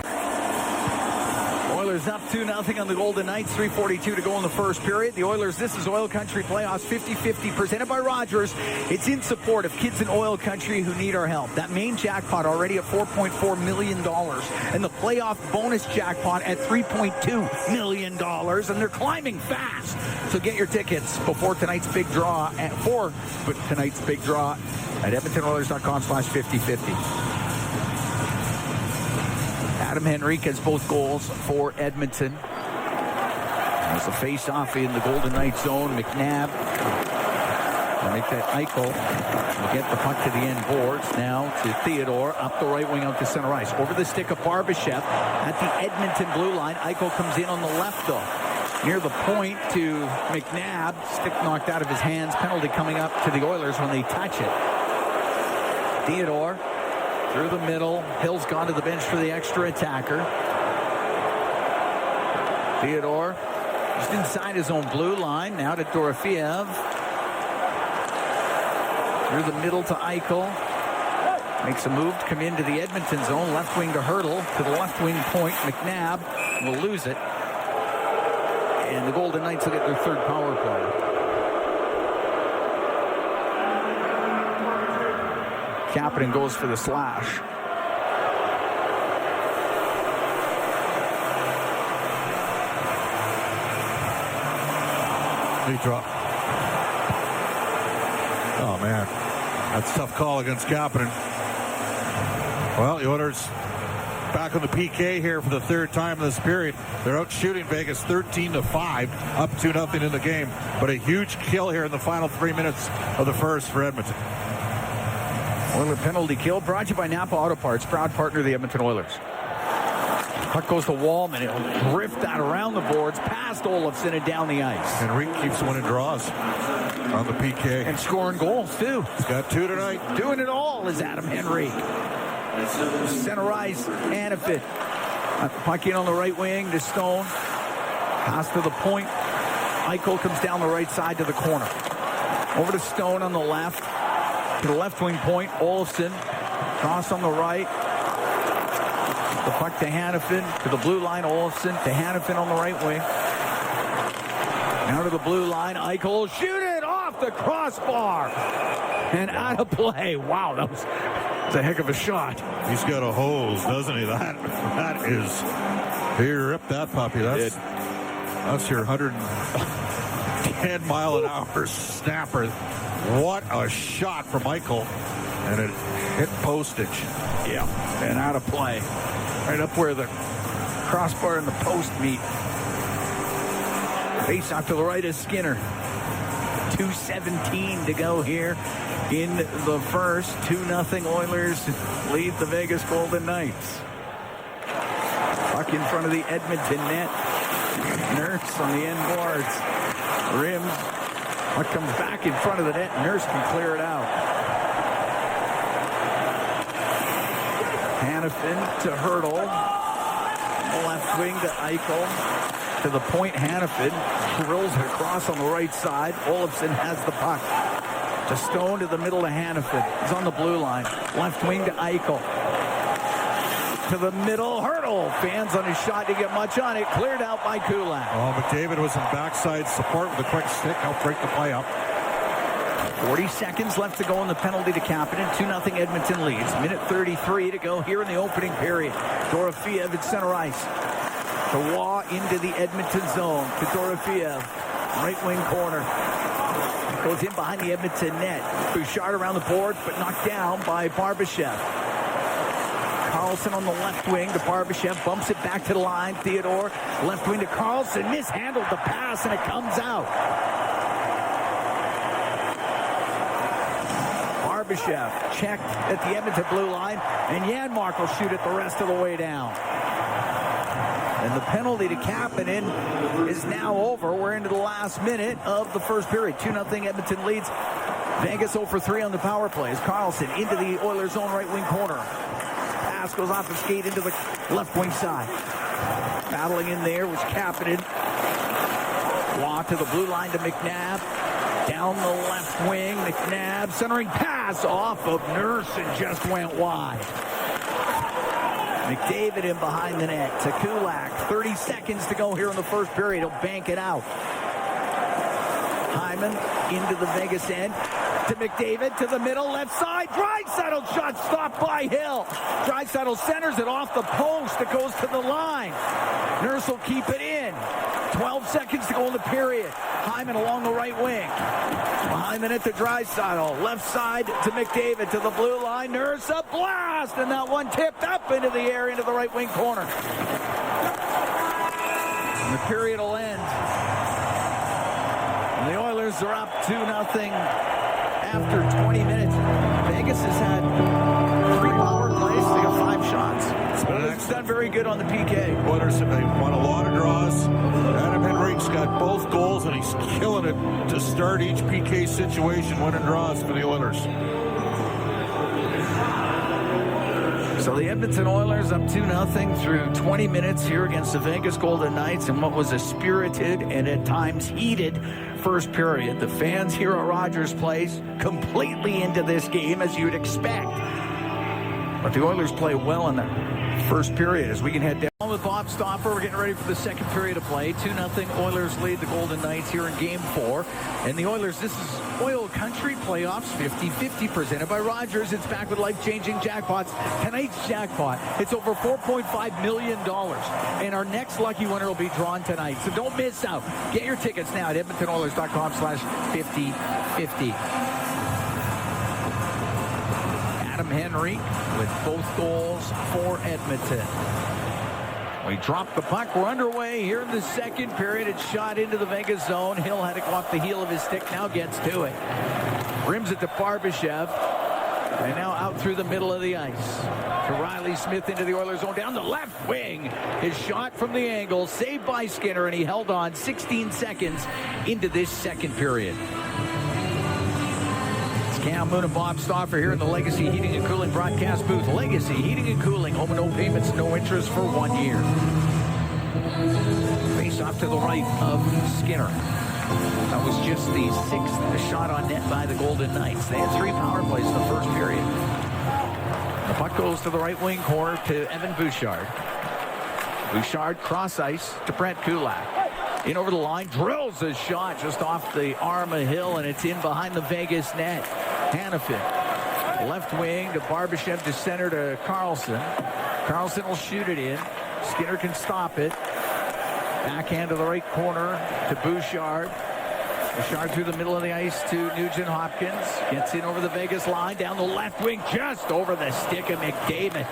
Oilers up 2-0 on the Golden Knights. 3:42 to go in the first period. The Oilers, this is Oil Country Playoffs 50-50 presented by Rogers. It's in support of kids in Oil Country who need our help. That main jackpot already at $4.4 million. And the playoff bonus jackpot at $3.2 million. And they're climbing fast. So get your tickets before tonight's big draw at EdmontonOilers.com/5050. Adam Henrique has both goals for Edmonton. There's a face-off in the Golden Knights zone. McNabb will make that Eichel. Will get the puck to the end boards. Now to Theodore. Up the right wing out to center ice. Over the stick of Barbashev at the Edmonton blue line. Eichel comes in on the left though. Near the point to McNabb. Stick knocked out of his hands. Penalty coming up to the Oilers when they touch it. Theodore. Through the middle. Hill's gone to the bench for the extra attacker. Theodore just inside his own blue line. Now to Dorofeev. Through the middle to Eichel. Makes a move to come into the Edmonton zone. Left wing to Hurdle. To the left wing point. McNabb will lose it. And the Golden Knights will get their third power play. Kapanen goes for the slash. He dropped. Oh, man. That's a tough call against Kapanen. Well, the Oilers back on the PK here for the third time in this period. They're out shooting Vegas 13-5, up 2-0 in the game. But a huge kill here in the final 3 minutes of the first for Edmonton. Oiler penalty kill brought to you by Napa Auto Parts, proud partner of the Edmonton Oilers. Puck goes to Wallman. It'll drift that around the boards, past Olofsson and down the ice. Henrique keeps winning draws on the PK. And scoring goals, too. He's got 2 tonight. Doing it all is Adam Henrique. Center ice, Hanifin. Puck in on the right wing to Stone. Pass to the point. Eichel comes down the right side to the corner. Over to Stone on the left. To the left wing point, Olofsson. Cross on the right. The puck to Hanifin. To the blue line, Olofsson. To Hanifin on the right wing. Now to the blue line, Eichel. Shoot it off the crossbar. And out of play. Wow, that was a heck of a shot. He's got a hose, doesn't he? That is... He ripped that puppy. That's your 110 mile an hour snapper. What a shot from Eichel. And it hit postage. Yeah, and out of play. Right up where the crossbar and the post meet. Face out to the right is Skinner. 2:17 to go here in the first. 2-0 Oilers lead the Vegas Golden Knights. Puck in front of the Edmonton net. Nurse on the end boards. Rims. Puck comes back in front of the net. Nurse can clear it out. Hanifin to Hurdle. Left wing to Eichel. To the point, Hanifin drills it across on the right side. Olofsson has the puck. To Stone to the middle to Hanifin. He's on the blue line. Left wing to Eichel. To the middle, Hurdle. Fans on his shot to get much on it. Cleared out by Kulak. Oh, McDavid was in backside support with a quick stick. Helped break the play up. 40 seconds left to go in the penalty to Kapanen. 2-0 Edmonton leads. Minute 33 to go here in the opening period. Dorofeev at center ice. To Waugh into the Edmonton zone. To Dorofeev. Right wing corner. Goes in behind the Edmonton net. Bouchard around the boards, but knocked down by Barbashev. Carlson on the left wing to Barbashev. Bumps it back to the line. Theodore. Left wing to Carlson. Mishandled the pass, and it comes out. Barbashev checked at the Edmonton blue line, and Janmark will shoot it the rest of the way down. And the penalty to Kapanen is now over. We're into the last minute of the first period. 2-0 Edmonton leads. Vegas 0 for 3 on the power plays. Carlson into the Oilers' zone right wing corner. Pass goes off the skate into the left wing side. Battling in there was Kapanen. Waugh to the blue line to McNabb. Down the left wing, McNabb centering pass off of Nurse and just went wide. McDavid in behind the net to Kulak. 30 seconds to go here in the first period. He'll bank it out. Hyman into the Vegas end to McDavid to the middle, left side. Draisaitl shot stopped by Hill. Draisaitl centers it off the post. It goes to the line. Nurse will keep it in. 12 seconds to go in the period. Hyman along the right wing. Behind the net to Draisaitl. Left side to McDavid to the blue line. Nurse a blast, and that one tipped up into the air into the right wing corner. And the period will end. And the Oilers are up 2-0 after 20 minutes. Vegas has had 3 power plays. They got 5 shots. It's done very good on the PK. Oilers have won a lot of draws. Adam Henrique's got both goals, and he's killing it to start each PK situation, winning draws for the Oilers. So the Edmonton Oilers up 2-0 through 20 minutes here against the Vegas Golden Knights in what was a spirited and at times heated first period. The fans here at Rogers Place completely into this game, as you'd expect. But the Oilers play well in the first period as we can head down. With Bob Stauffer, we're getting ready for the second period of play. 2-0 Oilers lead the Golden Knights here in Game 4. And the Oilers, this is Oil Country Playoffs 50-50 presented by Rogers. It's back with life-changing jackpots. Tonight's jackpot, it's over $4.5 million. And our next lucky winner will be drawn tonight. So don't miss out. Get your tickets now at EdmontonOilers.com/50-50. Adam Henry with both goals for Edmonton. We dropped the puck. We're underway here in the second period. It's shot into the Vegas zone. Hill had it go off the heel of his stick. Now gets to it. Rims it to Barbashev. And now out through the middle of the ice. To Riley Smith into the Oilers zone. Down the left wing. His shot from the angle. Saved by Skinner. And he held on 16 seconds into this second period. Cam Moon and Bob Stauffer here in the Legacy Heating and Cooling broadcast booth. Legacy Heating and Cooling. Home and no payments, no interest for 1 year. Face off to the right of Skinner. That was just the 6th shot on net by the Golden Knights. They had 3 power plays in the first period. The puck goes to the right wing corner to Evan Bouchard. Bouchard cross ice to Brent Kulak. In over the line, drills a shot just off the arm of Hill, and it's in behind the Vegas net. Hanifin, left wing to Barbashev to center to Carlson. Carlson will shoot it in. Skinner can stop it. Backhand to the right corner to Bouchard. Bouchard through the middle of the ice to Nugent Hopkins. Gets in over the Vegas line, down the left wing, just over the stick of McDavid.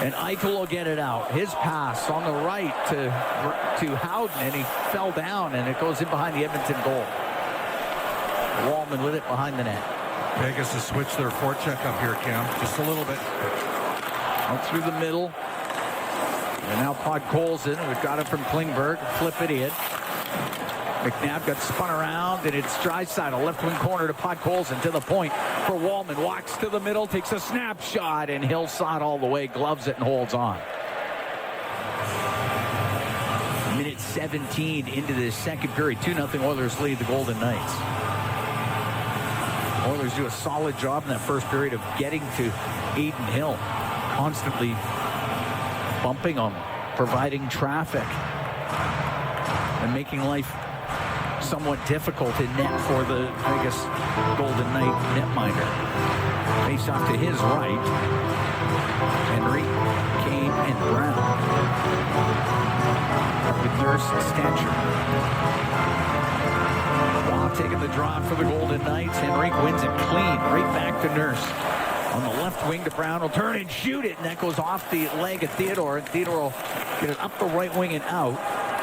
And Eichel will get it out. His pass on the right to Howden, and he fell down, and it goes in behind the Edmonton goal. Wallman with it behind the net. Vegas has switched their forecheck up here, Cam, just a little bit. Out through the middle. And now Podkolzin. We've got it from Klingberg. Flip it in. McNabb got spun around, and it's Draisaitl, left wing corner to Podkolzin to the point for Wallman. Walks to the middle, takes a snapshot, and Hill saw it all the way, gloves it, and holds on. Minute 17 into the second period. 2-0 Oilers lead the Golden Knights. Oilers do a solid job in that first period of getting to Adin Hill. Constantly bumping him, providing traffic, and making life somewhat difficult in net for the Vegas Golden Knight netminder. Face off to his right. Henry, Kane, and Brown. With Nurse and Stancher. While taking the draw for the Golden Knights, Henry wins it clean. Right back to Nurse. On the left wing to Brown. Will turn and shoot it, and that goes off the leg of Theodore. And Theodore will get it up the right wing and out.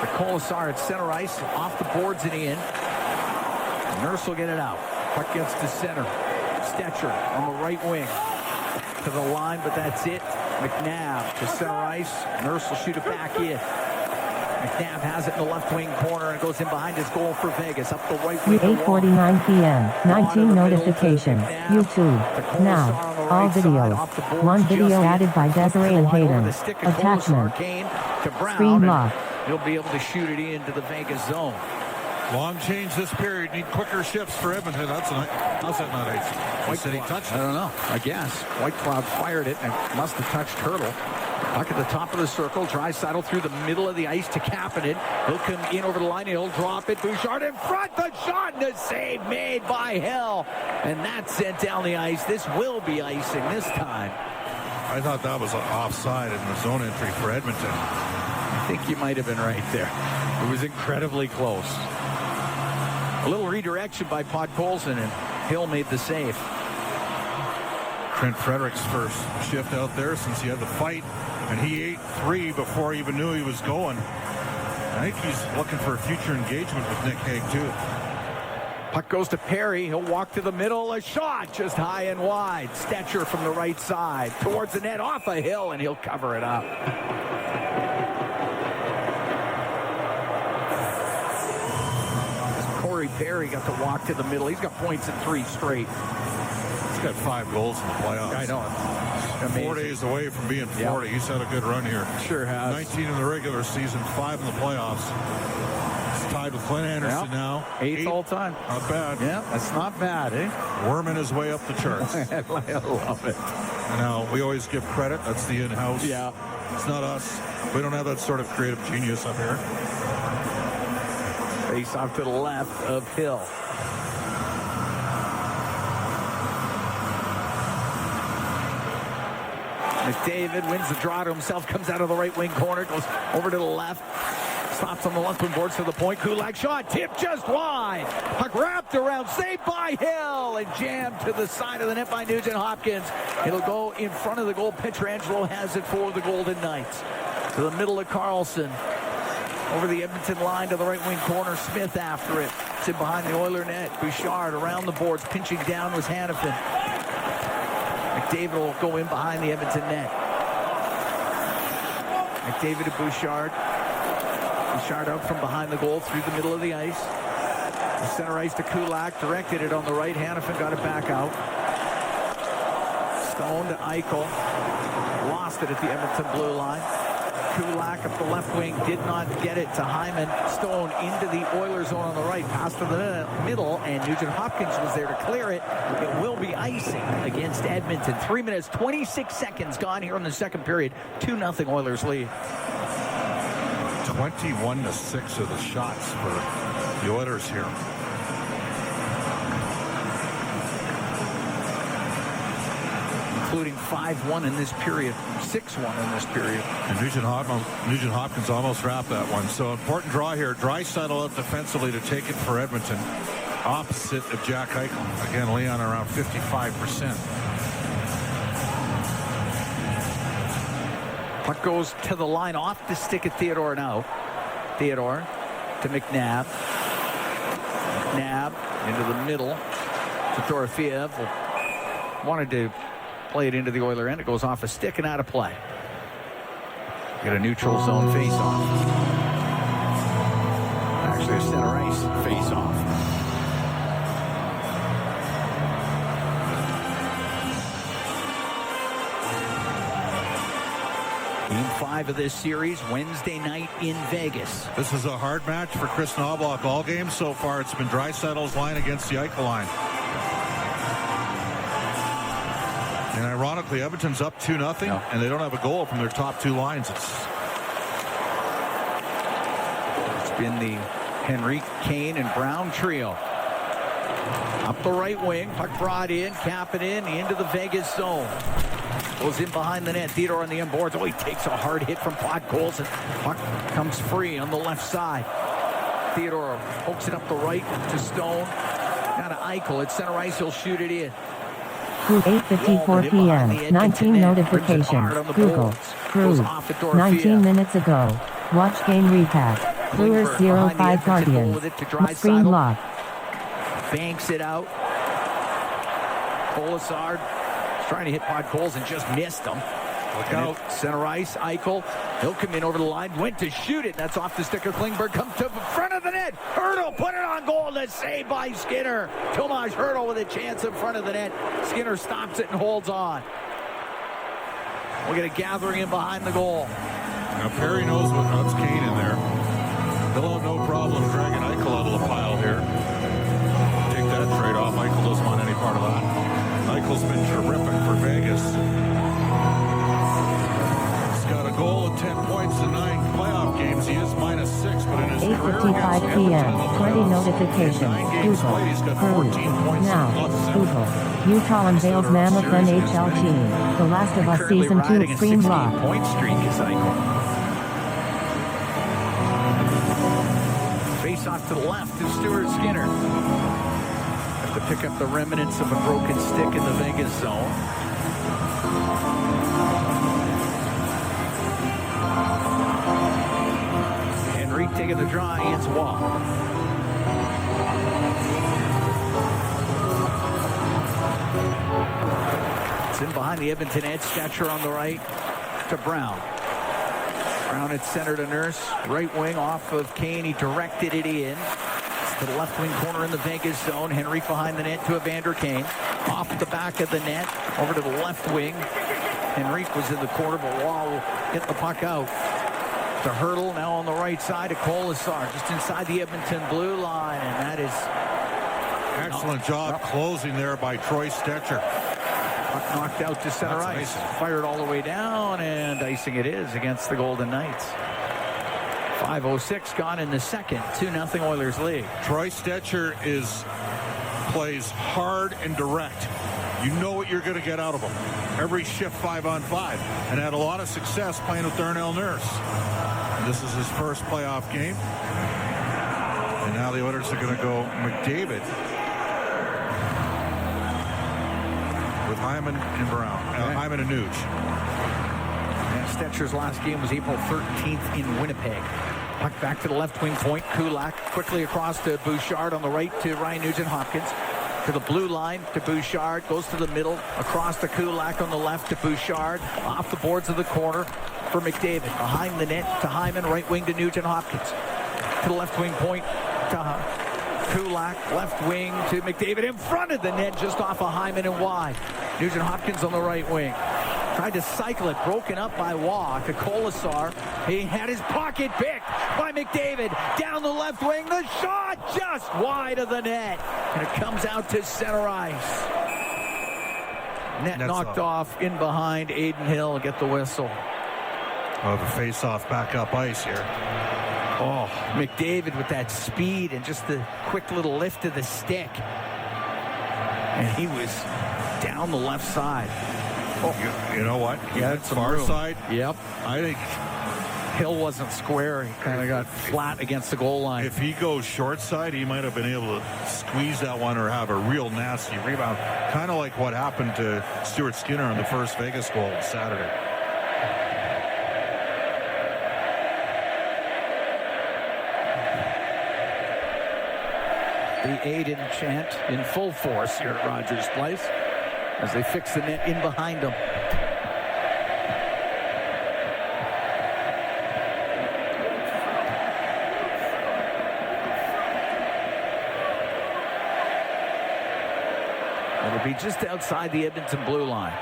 The Colasar at center ice, off the boards and in. Nurse will get it out. Puck gets to center. Stetcher on the right wing to the line, but that's it. McNabb to center ice. Nurse will shoot it back in. McNabb has it in the left wing corner and goes in behind his goal for Vegas. Up the right wing. 8:49 p.m. 19 notification. YouTube. Now. All videos. One video added by Desiree and Hayden. Attachment. Screen lock. He'll be able to shoot it into the Vegas zone. Long change this period. Need quicker shifts for Edmonton. How's that not ace? White said he touched it. I don't know. I guess. White Cloud fired it and must have touched Hurdle. Puck at the top of the circle. Draisaitl through the middle of the ice to Kapanen. He'll come in over the line. He'll drop it. Bouchard in front. The shot and the save made by Hill. And that's sent down the ice. This will be icing this time. I thought that was an offside in the zone entry for Edmonton. I think you might have been right there. It was incredibly close. A little redirection by Podkolzin, and Hill made the save. Trent Frederick's first shift out there since he had the fight, and he ate 3 before he even knew he was going. I think he's looking for a future engagement with Nick Hague, too. Puck goes to Perry. He'll walk to the middle. A shot just high and wide. Stetcher from the right side towards the net, off a Hill, and he'll cover it up. Corey Perry got to walk to the middle. He's got points in 3 straight. He's got 5 goals in the playoffs. I know. Amazing. 4 days away from being 40. Yep. He's had a good run here. Sure has. 19 in the regular season, 5 in the playoffs. He's tied with Clint Anderson now. 8th all time. Not bad. Yeah, that's not bad, eh? Worming his way up the charts. I love it. Now, we always give credit. That's the in-house It's not us. We don't have that sort of creative genius up here. Face off to the left of Hill. McDavid wins the draw to himself, comes out of the right wing corner, goes over to the left, stops on the left wing boards to the point. Kulak shot, tipped just wide. Puck wrapped around, saved by Hill, and jammed to the side of the net by Nugent Hopkins. It'll go in front of the goal. Pietrangelo has it for the Golden Knights. To the middle of Carlson. Over the Edmonton line to the right wing corner. Smith after it. It's in behind the Oiler net. Bouchard around the boards. Pinching down was Hanifin. McDavid will go in behind the Edmonton net. McDavid to Bouchard. Bouchard out from behind the goal through the middle of the ice. The center ice to Kulak. Directed it on the right. Hanifin got it back out. Stone to Eichel. Lost it at the Edmonton blue line. Kulak up the left wing did not get it to Hyman. Stone into the Oilers zone on the right. Pass to the middle, and Nugent Hopkins was there to clear it. It will be icing against Edmonton. 3 minutes, 26 seconds gone here in the second period. 2-0 Oilers lead. 21-6 are the shots for the Oilers here. Including 5-1 in this period, 6-1 in this period. And Nugent Hopkins almost wrapped that one. So important draw here. Draisaitl out defensively to take it for Edmonton. Opposite of Jack Eichel. Again, Leon around 55%. Puck goes to the line off the stick of Theodore now. Theodore to McNabb. McNabb into the middle to Dorofeev. Wanted to play it into the Oiler end. It goes off a stick and out of play. Get a neutral zone face-off. Actually, a center ice face-off. Game 5 of this series, Wednesday night in Vegas. This is a hard match for Chris Knoblauch. All games so far, it's been Draisaitl's line against the Eichel line. And ironically, Edmonton's up 2-0, and they don't have a goal from their top two lines. It's been the Henrique, Kane, and Brown trio. Up the right wing, puck brought in, cap it in, into the Vegas zone. Goes in behind the net. Theodore on the end boards. Oh, he takes a hard hit from Podkolzin. Puck comes free on the left side. Theodore pokes it up the right to Stone. Down to Eichel. At center ice, he'll shoot it in. Group 8:54 p.m. 19 notification. Google. Crew. 19 minutes ago. Watch game recap. Brewers 0-5 Guardians. Screen lock. Banks it out. Colasar trying to hit Podkolzin and just missed him. Look out. Center ice. Eichel. He'll come in over the line. Went to shoot it. That's off the stick of Klingberg. Comes to the front of the net. Hurdle. Put it on goal. That's saved by Skinner. Tomas Hurdle with a chance in front of the net. Skinner stops it and holds on. We'll get a gathering in behind the goal. Now Perry knows what's Kane in there. They'll have no problem dragging Eichel out of the pile here. Take that trade off. Eichel doesn't want any part of that. Eichel's been terrific for Vegas. He's got a goal of 10 points in 9 playoff games. He is -6, but in his career 8:55 p.m. 20 notification. Google. Crew. Now. Google. Utah unveils mammoth NHL team. The Last of Us Season 2 screen lock. Point streak is Eichel. Face off to the left to Stuart Skinner. Have to pick up the remnants of a broken stick in the Vegas zone. Henrique taking the draw against Wall. It's in behind the Edmonton edge. Stetcher on the right to Brown. Brown at center to Nurse. Right wing off of Kane. He directed it in. It's to the left wing corner in the Vegas zone. Henrique behind the net to Evander Kane. Off the back of the net. Over to the left wing. Henrique was in the corner, but Wall will get the puck out. To Hurdle now on the right side to Colasar. Just inside the Edmonton blue line. And that is... Excellent job closing there by Troy Stetcher. Puck knocked out to center ice. Fired all the way down, and icing it is against the Golden Knights. 5:06 gone in the second. 2-0 Oilers lead. Troy Stecher plays hard and direct. You know what you're going to get out of him. Every shift 5-on-5. And had a lot of success playing with Darnell Nurse. And this is his first playoff game. And now the Oilers are going to go McDavid with Hyman and Brown. Hyman and Nuge. And Stetcher's last game was April 13th in Winnipeg. Puck back to the left wing point. Kulak quickly across to Bouchard on the right to Ryan Nugent-Hopkins. To the blue line to Bouchard. Goes to the middle. Across to Kulak on the left to Bouchard. Off the boards of the corner for McDavid. Behind the net to Hyman. Right wing to Nugent-Hopkins. To the left wing point to Kulak. Left wing to McDavid. In front of the net just off of Hyman and wide. Nugent-Hopkins on the right wing. Tried to cycle it, broken up by Waugh to Colasar. He had his pocket picked by McDavid. Down the left wing, the shot just wide of the net. And it comes out to center ice. Net knocked off in behind. Aiden Hill get the whistle. Oh, the face-off back up ice here. Oh, McDavid with that speed and just the quick little lift of the stick. And he was down the left side. Oh, you know what? He had some far room. Side. Yep. I think Hill wasn't square. He kind of got flat against the goal line. If he goes short side, he might have been able to squeeze that one or have a real nasty rebound. Kind of like what happened to Stuart Skinner on the first Vegas goal on Saturday. The Aiden chant in full force here at Rogers Place as they fix the net in behind them. It'll be just outside the Edmonton blue line.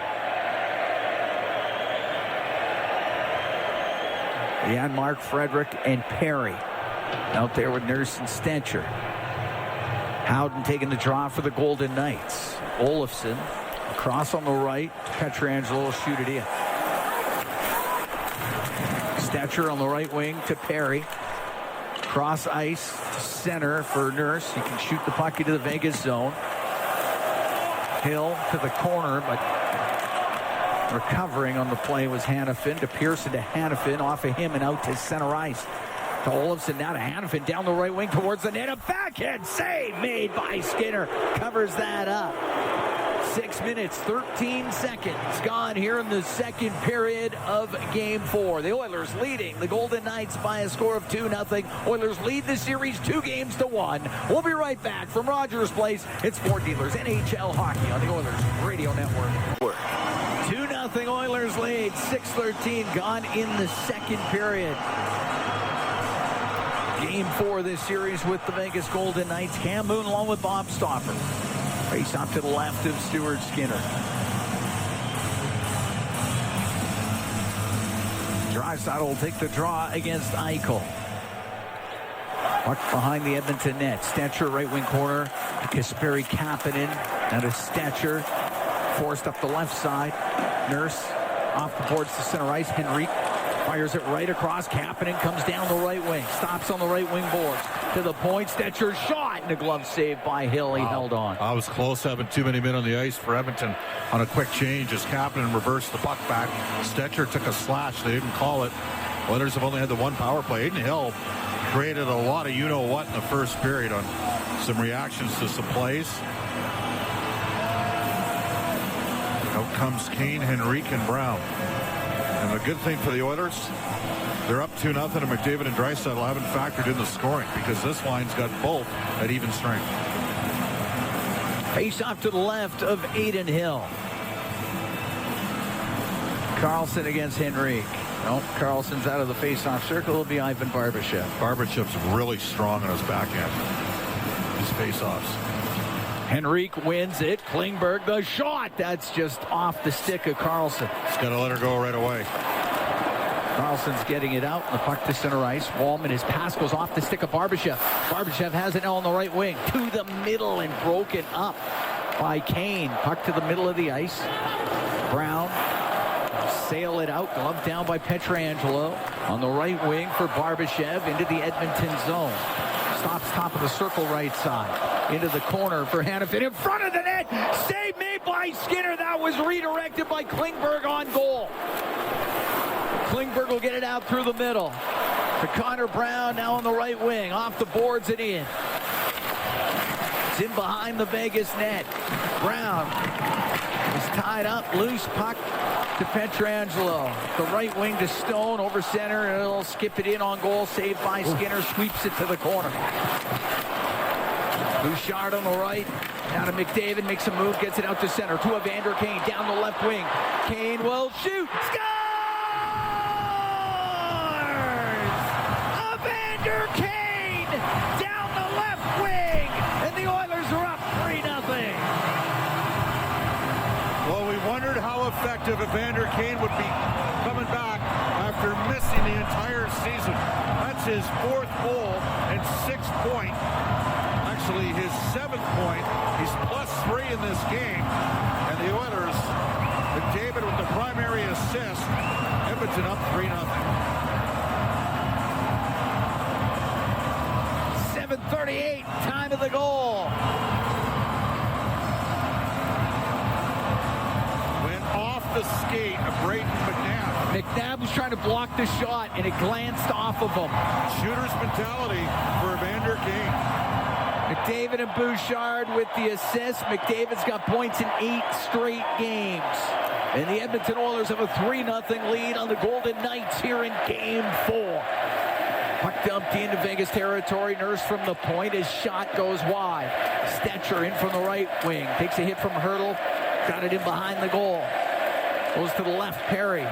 Janmark, Frederick, and Perry out there with Nurse and Stencher. Howden taking the draw for the Golden Knights. Olofsson across on the right. Pietrangelo will shoot it in. Stetcher on the right wing to Perry. Cross ice to center for Nurse. He can shoot the puck into the Vegas zone. Hill to the corner, but recovering on the play was Hanifin. To Pearson to Hanifin. Off of him and out to center ice. To Olofsson, now to Hanifin, down the right wing towards the net. A backhand save made by Skinner. Covers that up. 6 minutes, 13 seconds gone here in the second period of Game 4. The Oilers leading the Golden Knights by a score of 2-0. Oilers lead the series 2-1. We'll be right back from Rogers Place. It's Ford Dealers NHL Hockey on the Oilers Radio Network. 2-0 Oilers lead. 6:13 gone in the second period. Game 4 of this series with the Vegas Golden Knights. Cam Moon along with Bob Stauffer. Face off to the left of Stuart Skinner. Draisaitl will take the draw against Eichel. Puck behind the Edmonton net. Stetcher right wing corner. Kasperi Kapanen. Now to Stetcher. Forced up the left side. Nurse off the boards to center ice. Henrique fires it right across. Kapanen comes down the right wing. Stops on the right wing boards. To the point. Stetcher shot. And a glove save by Hill. He held on. I was close having too many men on the ice for Edmonton on a quick change as Kapanen reversed the puck back. Stetcher took a slash. They didn't call it. Oilers have only had the one power play. Aiden Hill created a lot of you-know-what in the first period on some reactions to some plays. Out comes Kane, Henrique, and Brown. And the good thing for the Oilers, they're up 2-0, and McDavid and Draisaitl haven't factored in the scoring because this line's got both at even strength. Face off to the left of Aiden Hill. Carlson against Henrique. No, Carlson's out of the face-off circle. It'll be Ivan Barbashev. Barbashev's really strong on his backhand. His face-offs. Henrique wins it. Klingberg, the shot. That's just off the stick of Carlson. He's got to let her go right away. Carlson's getting it out. The puck to center ice. Wallman, his pass goes off the stick of Barbashev. Barbashev has it now on the right wing. To the middle and broken up by Kane. Puck to the middle of the ice. Brown sail it out. Glove down by Pietrangelo. On the right wing for Barbashev into the Edmonton zone. Stops top of the circle right side. Into the corner for Hanifin. In front of the net. Save made by Skinner. That was redirected by Klingberg on goal. Klingberg will get it out through the middle. To Connor Brown now on the right wing. Off the boards and in. It's in behind the Vegas net. Brown is tied up. Loose puck to Pietrangelo. The right wing to Stone over center. And it'll skip it in on goal. Saved by Skinner. Sweeps it to the corner. Bouchard on the right. Now to McDavid. Makes a move. Gets it out to center. To Evander Kane. Down the left wing. Kane will shoot. Scores! Evander Kane down the left wing. And the Oilers are up 3-0. Well, we wondered how effective Evander Kane would be coming back after missing the entire season. That's his 4th goal and 6th point. Actually, his 7th point. He's +3 in this game. And the Oilers, McDavid with the primary assist. Edmonton up 3-0. 7:38, time of the goal. Went off the skate of Brayden McNabb. McNabb was trying to block the shot, and it glanced off of him. Shooter's mentality for Evander Kane. McDavid and Bouchard with the assist. McDavid's got points in 8 straight games. And the Edmonton Oilers have a 3-0 lead on the Golden Knights here in Game 4. Puck dumped into Vegas territory. Nurse from the point. His shot goes wide. Stetcher in from the right wing. Takes a hit from Hurdle. Got it in behind the goal. Goes to the left. Perry.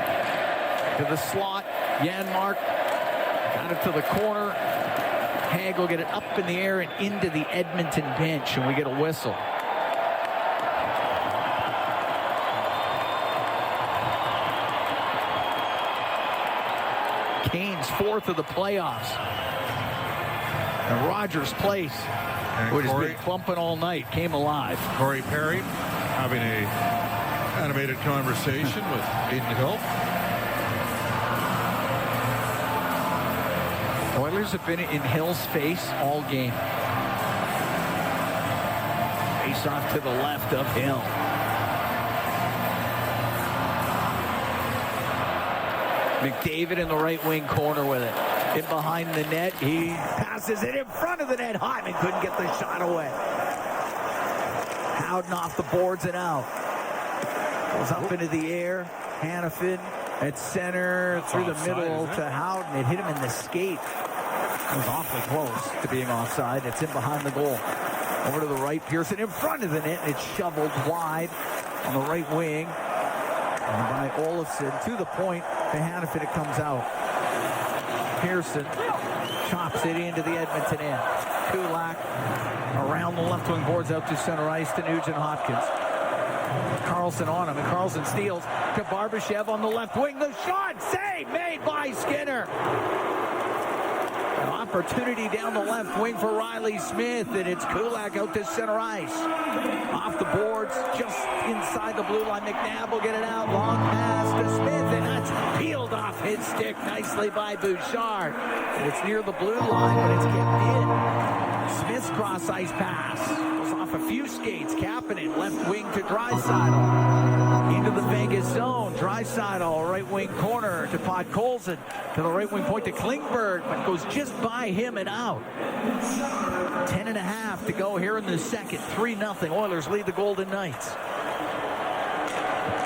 To the slot. Janmark. Got it to the corner. Hag will get it up in the air and into the Edmonton bench. And we get a whistle. Kane's 4th of the playoffs. And Rogers Place, which has been clumping all night, came alive. Corey Perry having a animated conversation with Aiden Hill. Oilers have been in Hill's face all game. Face off to the left of Hill. McDavid in the right wing corner with it. In behind the net. He passes it in front of the net. Hyman couldn't get the shot away. Howden off the boards and out. Goes up into the air. Hanifin at center through the middle to Howden. It hit him in the skate. It was awfully close to being offside. It's in behind the goal. Over to the right. Pearson in front of the net. It's shoveled wide on the right wing. And by Olofsson to the point. To Hanifin, it comes out. Pearson chops it into the Edmonton end. Kulak around the left wing boards out to center ice to Nugent Hopkins. Carlson on him, and Carlson steals to Barbashev on the left wing. The shot, save made by Skinner. An opportunity down the left wing for Riley Smith, and it's Kulak out to center ice. Off the boards, just inside the blue line. McNabb will get it out. Long pass to Smith, and that's peeled off his stick nicely by Bouchard. And it's near the blue line, but it's kept in. Smith's cross ice pass goes off a few skates. Kapanen left wing to Draisaitl. Into the Vegas zone. Draisaitl, right wing corner to Podkolzin. To the right wing point to Klingberg, but goes just by him and out. 10.5 to go here in the second. 3-0. Oilers lead the Golden Knights.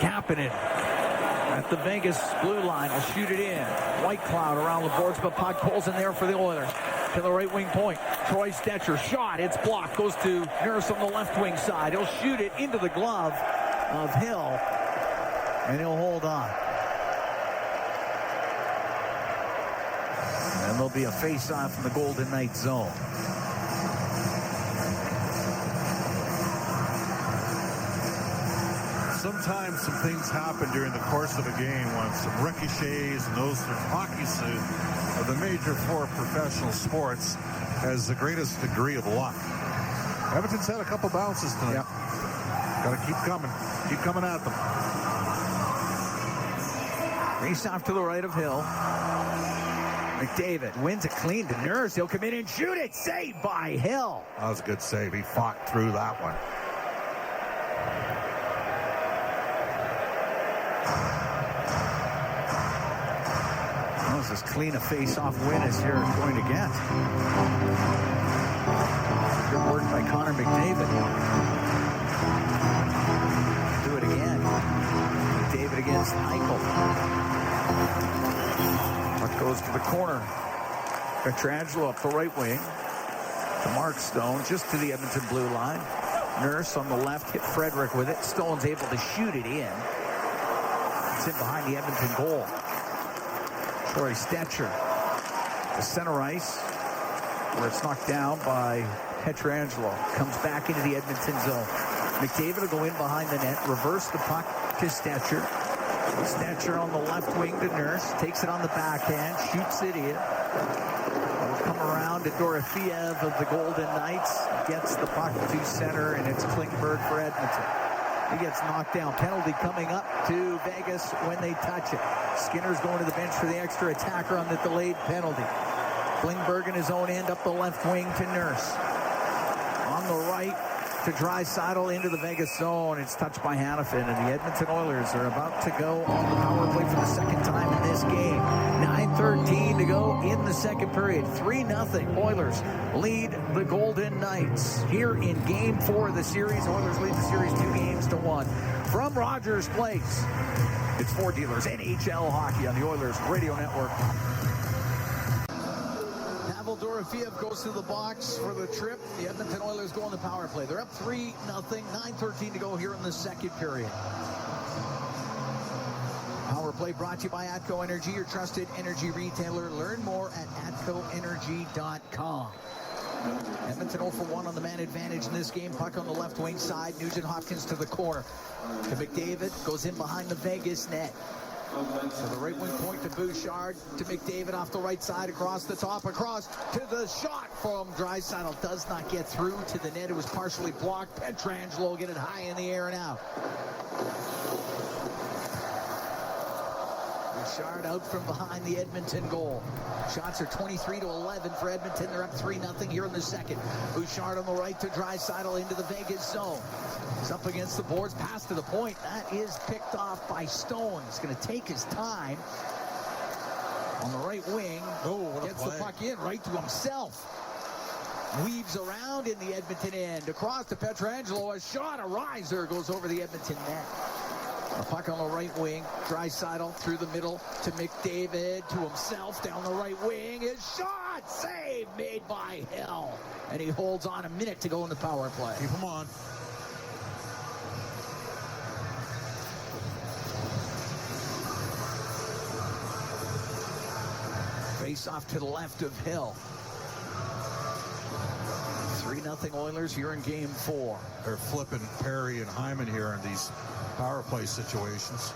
Kapanen at the Vegas blue line will shoot it in. White cloud around the boards, but Podkolzin there for the Oilers. To the right wing point. Troy Stetcher shot. It's blocked. Goes to Nurse on the left wing side. He'll shoot it into the glove of Hill. And he'll hold on. And there'll be a face-off in the Golden Knights zone. Sometimes some things happen during the course of a game when some ricochets and those are hockey of the major 4 professional sports has the greatest degree of luck. Edmonton's had a couple bounces tonight. Yep. Got to keep coming. Keep coming at them. Race off to the right of Hill. McDavid wins it clean to Nurse. He'll come in and shoot it. Saved by Hill. That was a good save. He fought through that one. That was as clean a face-off win as you're going to get. Good work by Connor McDavid. Do it again. McDavid against Eichel. Puck goes to the corner. Pietrangelo up the right wing. To Mark Stone, just to the Edmonton blue line. Nurse on the left hit Frederick with it. Stone's able to shoot it in. It's in behind the Edmonton goal. Troy Stetcher to center ice, where it's knocked down by Pietrangelo. Comes back into the Edmonton zone. McDavid will go in behind the net, reverse the puck to Stetcher. Stetcher on the left wing to Nurse, takes it on the backhand, shoots it in. Will come around to Dorofeev of the Golden Knights, gets the puck to center, and it's Klingberg for Edmonton. He gets knocked down. Penalty coming up to Vegas when they touch it. Skinner's going to the bench for the extra attacker on the delayed penalty. Klingberg in his own end up the left wing to Nurse. On the right to Draisaitl into the Vegas zone. It's touched by Hanifin, and the Edmonton Oilers are about to go on the power play for the second time in this game. 9:13 to go in the second period. 3-0. Oilers lead the Golden Knights here in Game 4 of the series. Oilers lead the series 2-1. From Rogers Place, it's Ford Dealers NHL Hockey on the Oilers Radio Network. Pavel Dorofeev goes to the box for the trip. The Edmonton Oilers go on the power play. They're up 3-0. 9:13 to go here in the second period. Power play brought to you by Atco Energy, your trusted energy retailer. Learn more at atcoenergy.com. Edmonton 0-for-1 on the man advantage in this game. Puck on the left wing side. Nugent Hopkins to the corner. To McDavid. Goes in behind the Vegas net. To the right wing point to Bouchard. To McDavid off the right side. Across the top. Across to the shot from Draisaitl. Does not get through to the net. It was partially blocked. Pietrangelo get it high in the air and out. Bouchard out from behind the Edmonton goal. Shots are 23-11 for Edmonton. They're up 3-0 here in the second. Bouchard on the right to Draisaitl into the Vegas zone. He's up against the boards, pass to the point. That is picked off by Stone. He's going to take his time. On the right wing, gets the puck in right to himself. Weaves around in the Edmonton end. Across to Pietrangelo. A shot, a riser, goes over the Edmonton net. A puck on the right wing. Draisaitl through the middle to McDavid, to himself down the right wing. His shot, save made by Hill. And he holds on a minute to go in the power play. Keep him on. Face off to the left of Hill. 3-0 Oilers here in Game 4. They're flipping Perry and Hyman here in these power play situations.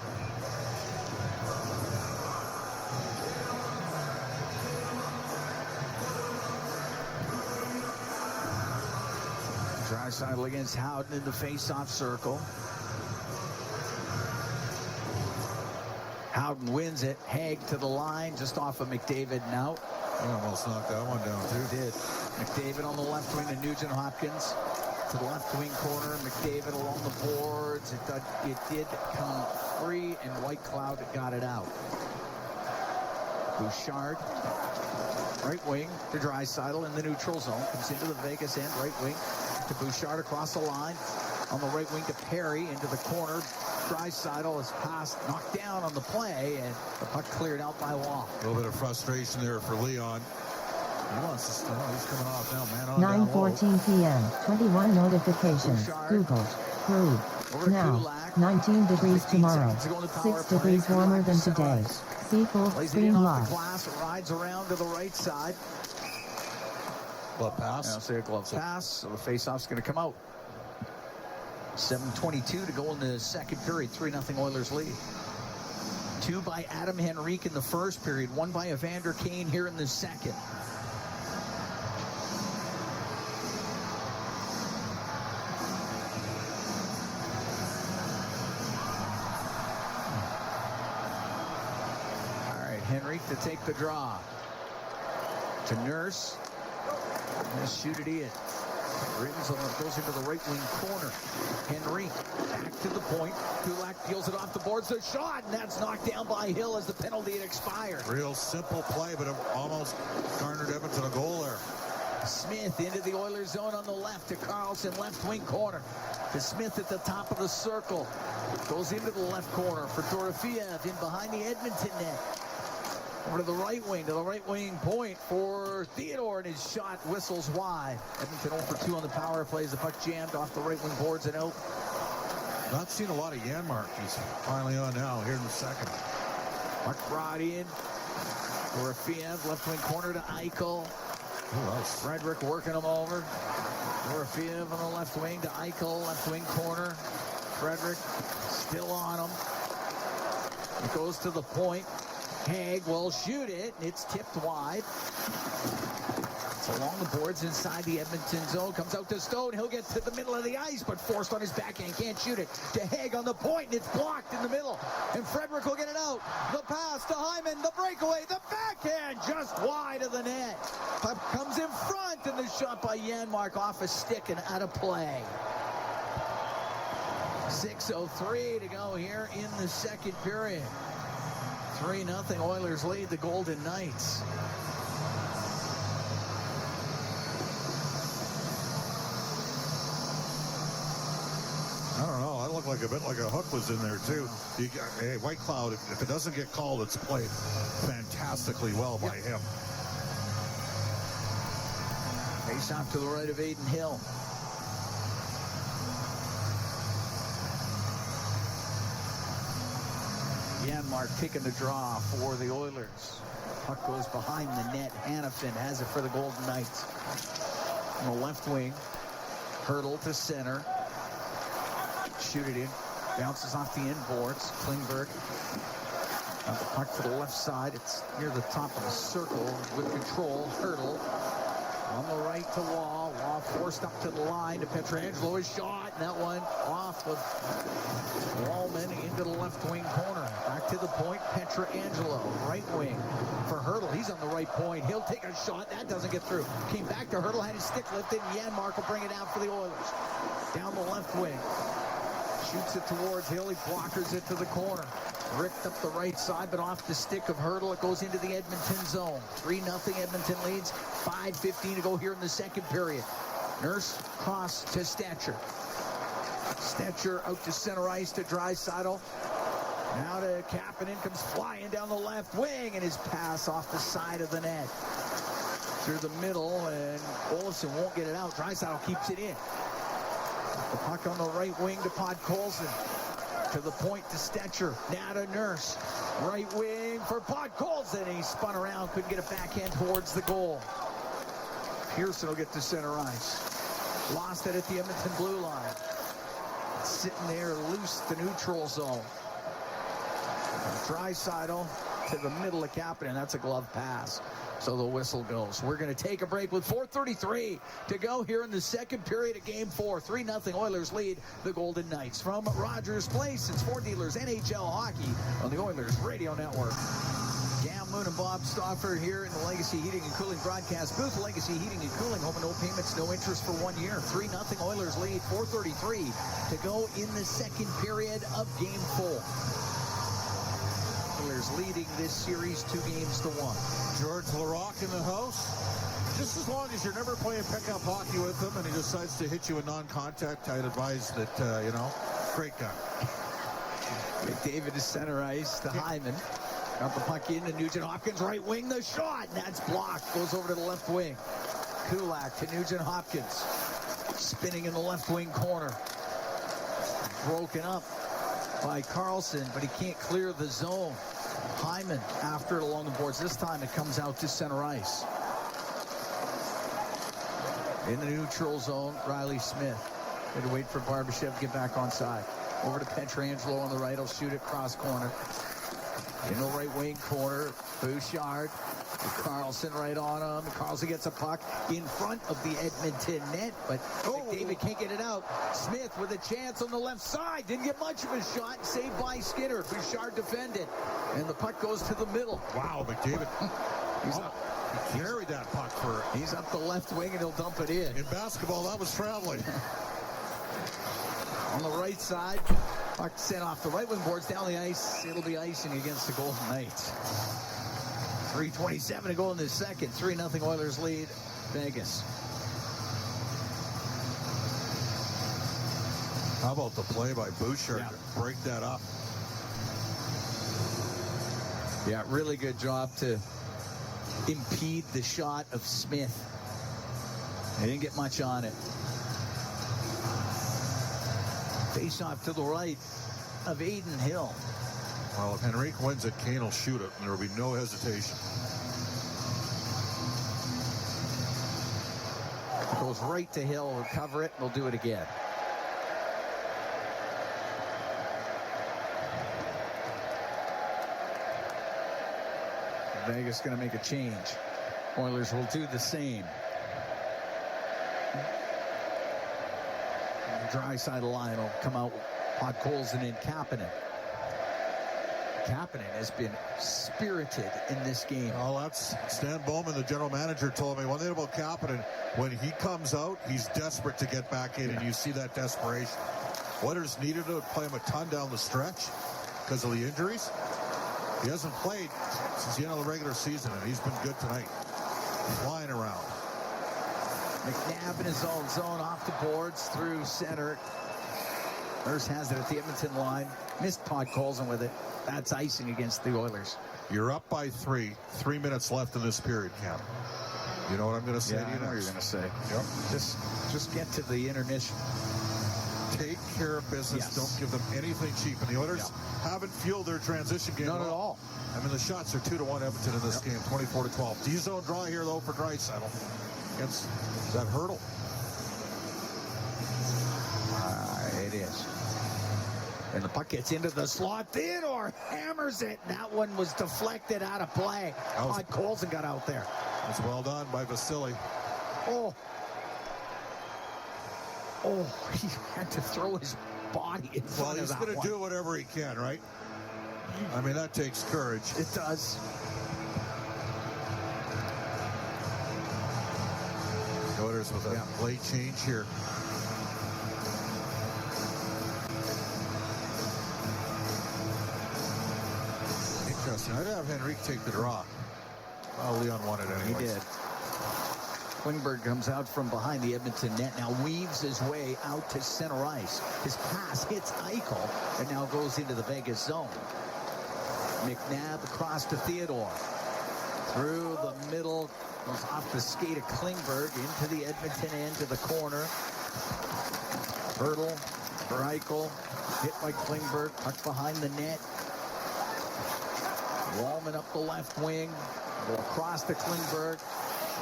Draisaitl against Howden in the face-off circle. Howden wins it. Haig to the line, just off of McDavid and out. He almost knocked that one down, too. He did. McDavid on the left wing to Nugent Hopkins. To the left wing corner, McDavid along the boards. It did come free, and White Cloud got it out. Bouchard, right wing to Draisaitl in the neutral zone. Comes into the Vegas end, right wing to Bouchard across the line. On the right wing to Perry into the corner. Draisaitl is passed, knocked down on the play, and the puck cleared out by Wall. A little bit of frustration there for Leon. He wants to start. He's coming off now, man. 9:14 p.m. 21 notifications. Google. Prove. Now. 19 degrees tomorrow. 6 degrees warmer than today. See full screen lock. Rides around to the right side. Glove pass. I'll say a glove pass. So the faceoff's going to come out. 7:22 to go in the second period. 3-0 Oilers lead. 2 by Adam Henrique in the first period. 1 by Evander Kane here in the second. Henry to take the draw. To Nurse. Let's shoot it in. Rings goes into the right wing corner. Henry back to the point. Kulak peels it off the boards. The shot, and that's knocked down by Hill as the penalty had expired. Real simple play, but it almost garnered Edmonton a goal there. Smith into the Oilers zone on the left to Carlson, left wing corner. To Smith at the top of the circle. Goes into the left corner for Dorofeev in behind the Edmonton net. Over to the right wing point for Theodore, and his shot whistles wide. Edmonton 0 for 2 on the power play as the puck jammed off the right wing boards and out. Not seen a lot of Janmark. He's finally on now here in the second. Puck brought in. Dorofeev, left wing corner to Eichel. Frederick working him over. Dorofeev on the left wing to Eichel, left wing corner. Frederick still on him. It goes to the point. Haig will shoot it, and it's tipped wide. It's along the boards inside the Edmonton zone. Comes out to Stone. He'll get to the middle of the ice, but forced on his backhand. Can't shoot it. To Haig on the point, and it's blocked in the middle. And Frederick will get it out. The pass to Hyman. The breakaway. The backhand just wide of the net. Puck comes in front, and the shot by Janmark off a stick and out of play. 6:03 to go here in the second period. 3-0 Oilers lead the Golden Knights. I don't know. That looked like a bit like a hook was in there too. Hey, White Cloud, if it doesn't get called, it's played fantastically well by him. Face off to the right of Aiden Hill. Janmark taking the draw for the Oilers. Puck goes behind the net. Hanifin has it for the Golden Knights. On the left wing. Hurdle to center. Shoot it in. Bounces off the end boards. Klingberg. Got the puck to the left side. It's near the top of the circle with control. Hurdle. On the right to Wall. Wall forced up to the line to Pietrangelo. His shot, and that one off of Wallman into the left wing corner. Back to the point, Pietrangelo. Right wing for Hurdle. He's on the right point. He'll take a shot. That doesn't get through. Came back to Hurdle, had his stick lifted, and Janmark will bring it down for the Oilers. Down the left wing. Shoots it towards Hill. He blockers it to the corner. Ripped up the right side, but off the stick of Hurdle. It goes into the Edmonton zone. 3-0 Edmonton leads. 5:15 to go here in the second period. Nurse cross to Stetcher. Stetcher out to center ice to Draisaitl. Now to Kapanen. Comes flying down the left wing, and his pass off the side of the net. Through the middle, and Olofsson won't get it out. Draisaitl keeps it in. The puck on the right wing to Podkolzin. To the point to Stetcher. Now to Nurse. Right wing for Podkolzin. He spun around, couldn't get a backhand towards the goal. Pearson will get to center ice. Lost it at the Edmonton blue line. Sitting there loose the neutral zone. Draisaitl to the middle of Kapanen. That's a glove pass. So the whistle goes. We're going to take a break with 4:33 to go here in the second period of Game 4. 3-0 Oilers lead the Golden Knights. From Rogers Place, it's Ford Dealers NHL Hockey on the Oilers Radio Network. Cam Moon and Bob Stauffer here in the Legacy Heating and Cooling broadcast booth. Legacy Heating and Cooling, home and no payments, no interest for 1 year. 3-0 Oilers lead. 4:33 to go in the second period of Game 4. Oilers leading this series 2-1. George Larocque in the house. Just as long as you're never playing pickup hockey with him and he decides to hit you in non-contact, I'd advise that, great guy. McDavid is center ice to Hyman. Got the puck in to Nugent Hopkins, right wing, the shot, and that's blocked. Goes over to the left wing. Kulak to Nugent Hopkins. Spinning in the left wing corner. Broken up by Carlson, but he can't clear the zone. Hyman after it along the boards. This time it comes out to center ice. In the neutral zone, Riley Smith. Had to wait for Barbashev to get back on side. Over to Pietrangelo on the right. He'll shoot it cross corner. In the right wing corner, Bouchard Carlson right on him. Carlson gets a puck in front of the Edmonton net, but McDavid can't get it out. Smith with a chance on the left side. Didn't get much of a shot. Saved by Skinner. Bouchard defended. And the puck goes to the middle. Wow, McDavid. He carried that puck for... He's up the left wing and he'll dump it in. In basketball, that was traveling. On the right side, puck sent off the right wing boards down the ice. It'll be icing against the Golden Knights. 3:27 to go in the second. 3-0 Oilers lead Vegas. How about the play by Bouchard to break that up? Yeah, really good job to impede the shot of Smith. They didn't get much on it. Face off to the right of Aiden Hill. Well, if Henrique wins it, Kane will shoot it, and there will be no hesitation. Goes right to Hill, will cover it, and they'll do it again. Vegas going to make a change. Oilers will do the same. The dry side of the line will come out with Podkolzin and Kapanen. Kapanen has been spirited in this game. Oh, that's Stan Bowman, the general manager, told me one thing about Kapanen. When he comes out, he's desperate to get back in, and you see that desperation. Oilers needed to play him a ton down the stretch because of the injuries. He hasn't played since the end of the regular season, and he's been good tonight. Flying around. McNabb in his own zone off the boards through center. Nurse has it at the Edmonton line. Missed Podkolzin with it. That's icing against the Oilers. You're up by 3. 3 minutes left in this period, Cam. You know what I'm going to say to you I know what you're going to say. Yep. Just get to the intermission. Take care of business. Yes. Don't give them anything cheap. And the Oilers haven't fueled their transition game. Not at all. I mean, the shots are 2-1 Edmonton in this game, 24-12. D-zone draw here, though, for Draisaitl against that hurdle. It is. And the puck gets into the slot. Theodore hammers it. That one was deflected out of play. Podkolzin got out there. That's well done by Vasily. Oh, he had to throw his body in front of that one. Well, he's going to do whatever he can, right? I mean, that takes courage. It does. Oilers with a late change here. Interesting. I'd have Henrique take the draw. Well, Leon wanted it anyway. He did. Klingberg comes out from behind the Edmonton net, now weaves his way out to center ice. His pass hits Eichel and now goes into the Vegas zone. McNabb across to Theodore. Through the middle, goes off the skate of Klingberg into the Edmonton end to the corner. Hurdle for Eichel. Hit by Klingberg, puck behind the net. Wallman up the left wing. Go across to Klingberg.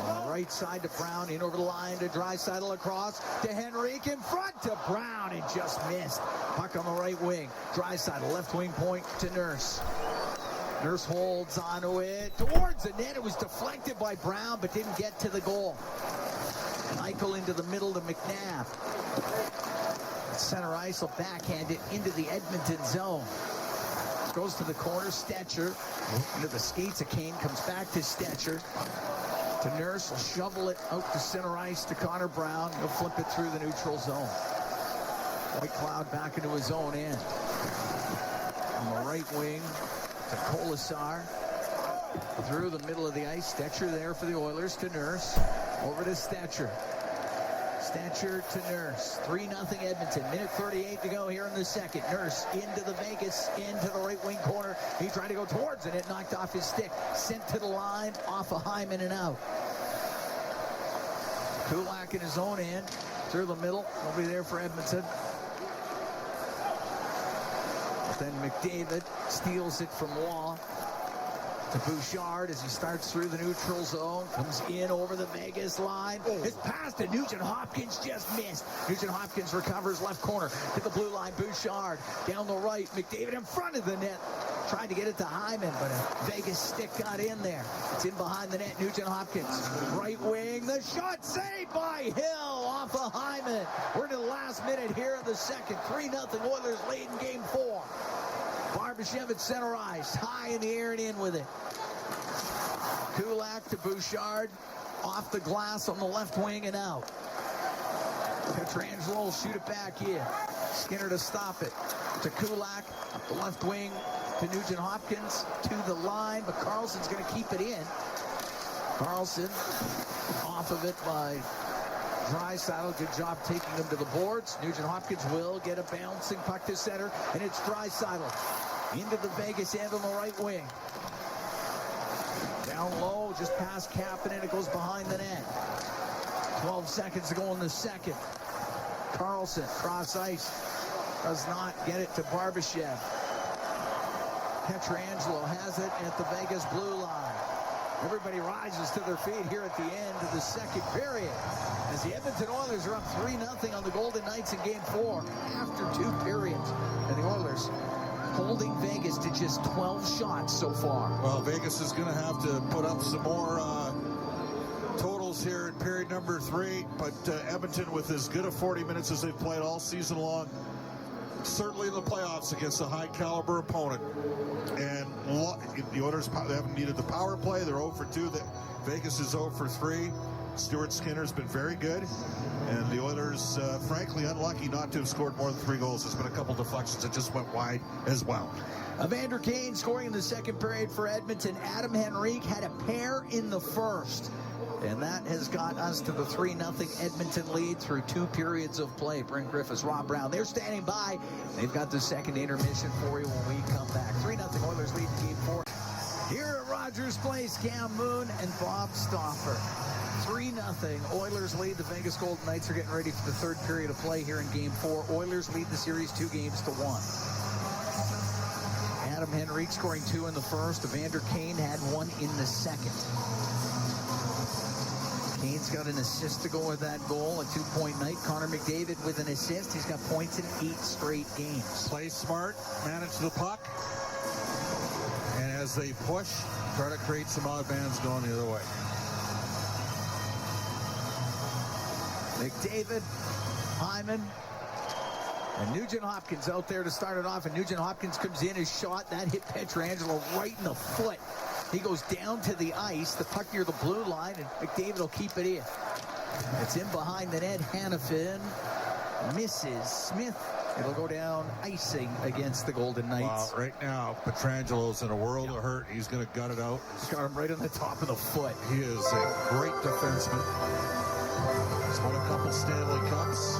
On the right side to Brown, in over the line to Draisaitl, across to Henrique, in front to Brown, and just missed. Puck on the right wing. Draisaitl, left wing point to Nurse. Nurse holds onto it towards the net. It was deflected by Brown, but didn't get to the goal. Eichel into the middle to McNabb. Center ice will backhand it into the Edmonton zone. Goes to the corner, Stetcher. Into the skates of Kane, comes back to Stetcher. To Nurse, will shovel it out to center ice to Connor Brown. He'll flip it through the neutral zone. White Cloud back into his own end. On the right wing to Kolasar. Through the middle of the ice. Stetcher there for the Oilers to Nurse. Over to Stetcher. Stetcher to Nurse. 3-0 Edmonton. Minute 38 to go here in the second. Nurse into the Vegas, into the right wing corner. He tried to go towards it. It knocked off his stick. Sent to the line, off of Hyman and out. Kulak in his own end. Through the middle. Will be there for Edmonton. But then McDavid steals it from Waugh. To Bouchard as he starts through the neutral zone, comes in over the Vegas line. His pass to Nugent Hopkins just missed. Nugent Hopkins recovers left corner to the blue line. Bouchard down the right. McDavid in front of the net. Tried to get it to Hyman, but a Vegas stick got in there. It's in behind the net. Nugent Hopkins, right wing. The shot saved by Hill off of Hyman. We're to the last minute here in the second. 3-0 Oilers lead in game 4. Barbashev at center ice. High in the air and in with it. Kulak to Bouchard. Off the glass on the left wing and out. Pietrangelo will shoot it back in. Skinner to stop it. To Kulak. Up the left wing to Nugent Hopkins. To the line, but Carlson's going to keep it in. Carlson off of it by Draisaitl. Good job taking them to the boards. Nugent Hopkins will get a bouncing puck to center, and it's Draisaitl into the Vegas end on the right wing. Down low, just past Kapanen, it goes behind the net. 12 seconds to go in the second. Carlson, cross ice, does not get it to Barbashev. Pietrangelo has it at the Vegas blue line. Everybody rises to their feet here at the end of the second period as the Edmonton Oilers are up 3-0 on the Golden Knights in game 4 after 2 periods. And the Oilers holding Vegas to just 12 shots so far. Well, Vegas is going to have to put up some more totals here in period number 3, but Edmonton, with as good a 40 minutes as they've played all season long, certainly in the playoffs against a high caliber opponent. And the Oilers, they haven't needed the power play. They're 0 for 2. Vegas is 0 for 3. Stuart Skinner's been very good, and the Oilers, frankly, unlucky not to have scored more than 3 goals. There's been a couple deflections that just went wide as well. Evander Kane scoring in the second period for Edmonton. Adam Henrique had a pair in the first, and that has got us to the 3-0 Edmonton lead through 2 periods of play. Brent Griffiths, Rob Brown, they're standing by. They've got the second intermission for you when we come back. 3-0 Oilers lead in game 4. Here at Rogers Place, Cam Moon and Bob Stauffer. 3-0 Oilers lead. The Vegas Golden Knights are getting ready for the third period of play here in game 4. Oilers lead the series 2-1. Adam Henrique scoring 2 in the first. Evander Kane had 1 in the second. Kane's got an assist to go with that goal, a 2-point night. Connor McDavid with an assist. He's got points in 8 straight games. Play smart, manage the puck, and as they push, try to create some odd mans going the other way. McDavid, Hyman, and Nugent Hopkins out there to start it off. And Nugent Hopkins comes in, his shot, that hit Pietrangelo right in the foot. He goes down to the ice, the puck near the blue line, and McDavid will keep it in. It's in behind the net. Hannafin misses. Smith, it'll go down icing against the Golden Knights. Wow, right now, Petrangelo's in a world of hurt. He's going to gut it out. He's got him right on the top of the foot. He is a great defenseman. He's won a couple Stanley Cups.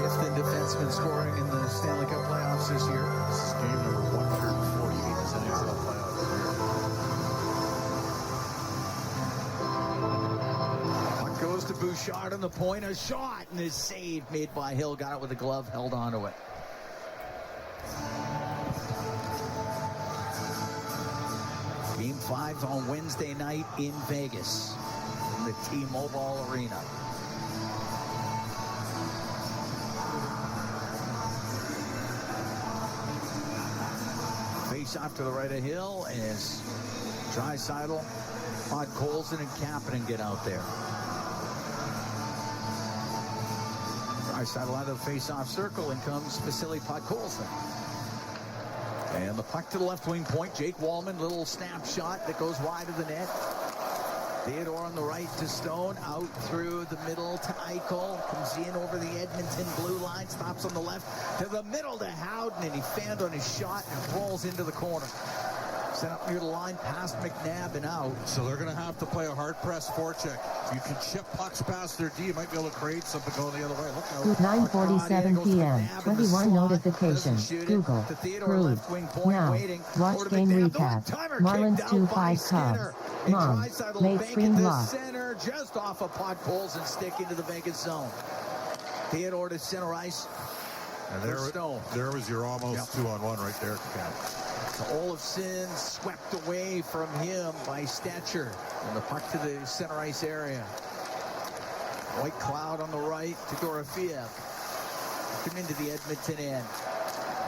5th in defenseman scoring in the Stanley Cup playoffs this year. This is game number 148 in his NHL playoff career. Puck goes to Bouchard on the point. A shot, and his save made by Hill. Got it with a glove, held onto it. Game 5 on Wednesday night in Vegas, in the T-Mobile Arena. Face off to the right of Hill as Draisaitl, Podkolzin, and Kapanen get out there. Draisaitl out of the face-off circle, and comes Vasily Podkolzin. And the puck to the left wing point. Jake Wallman, little snapshot that goes wide of the net. Theodore on the right to Stone, out through the middle to Eichel, comes in over the Edmonton blue line, stops on the left to the middle to Howden, and he fanned on his shot and rolls into the corner. Set up near the line, past McNabb and out. So they're going to have to play a hard-pressed forecheck. If you can chip pucks past their D, you might be able to create something going the other way. Look out. 9:47 p.m. 21 notification. Google. Crude. Now. Watch game recap. Marlins 2-5 Cubs. Mom. Late screen block. Center, just off a Podkolzin and stick into the Vegas zone. Theodore to center ice. And there was your almost 2-on-1 right there. Olofsson swept away from him by Stetcher. And the puck to the center ice area. White Cloud on the right to Dorofeev. Come into the Edmonton end.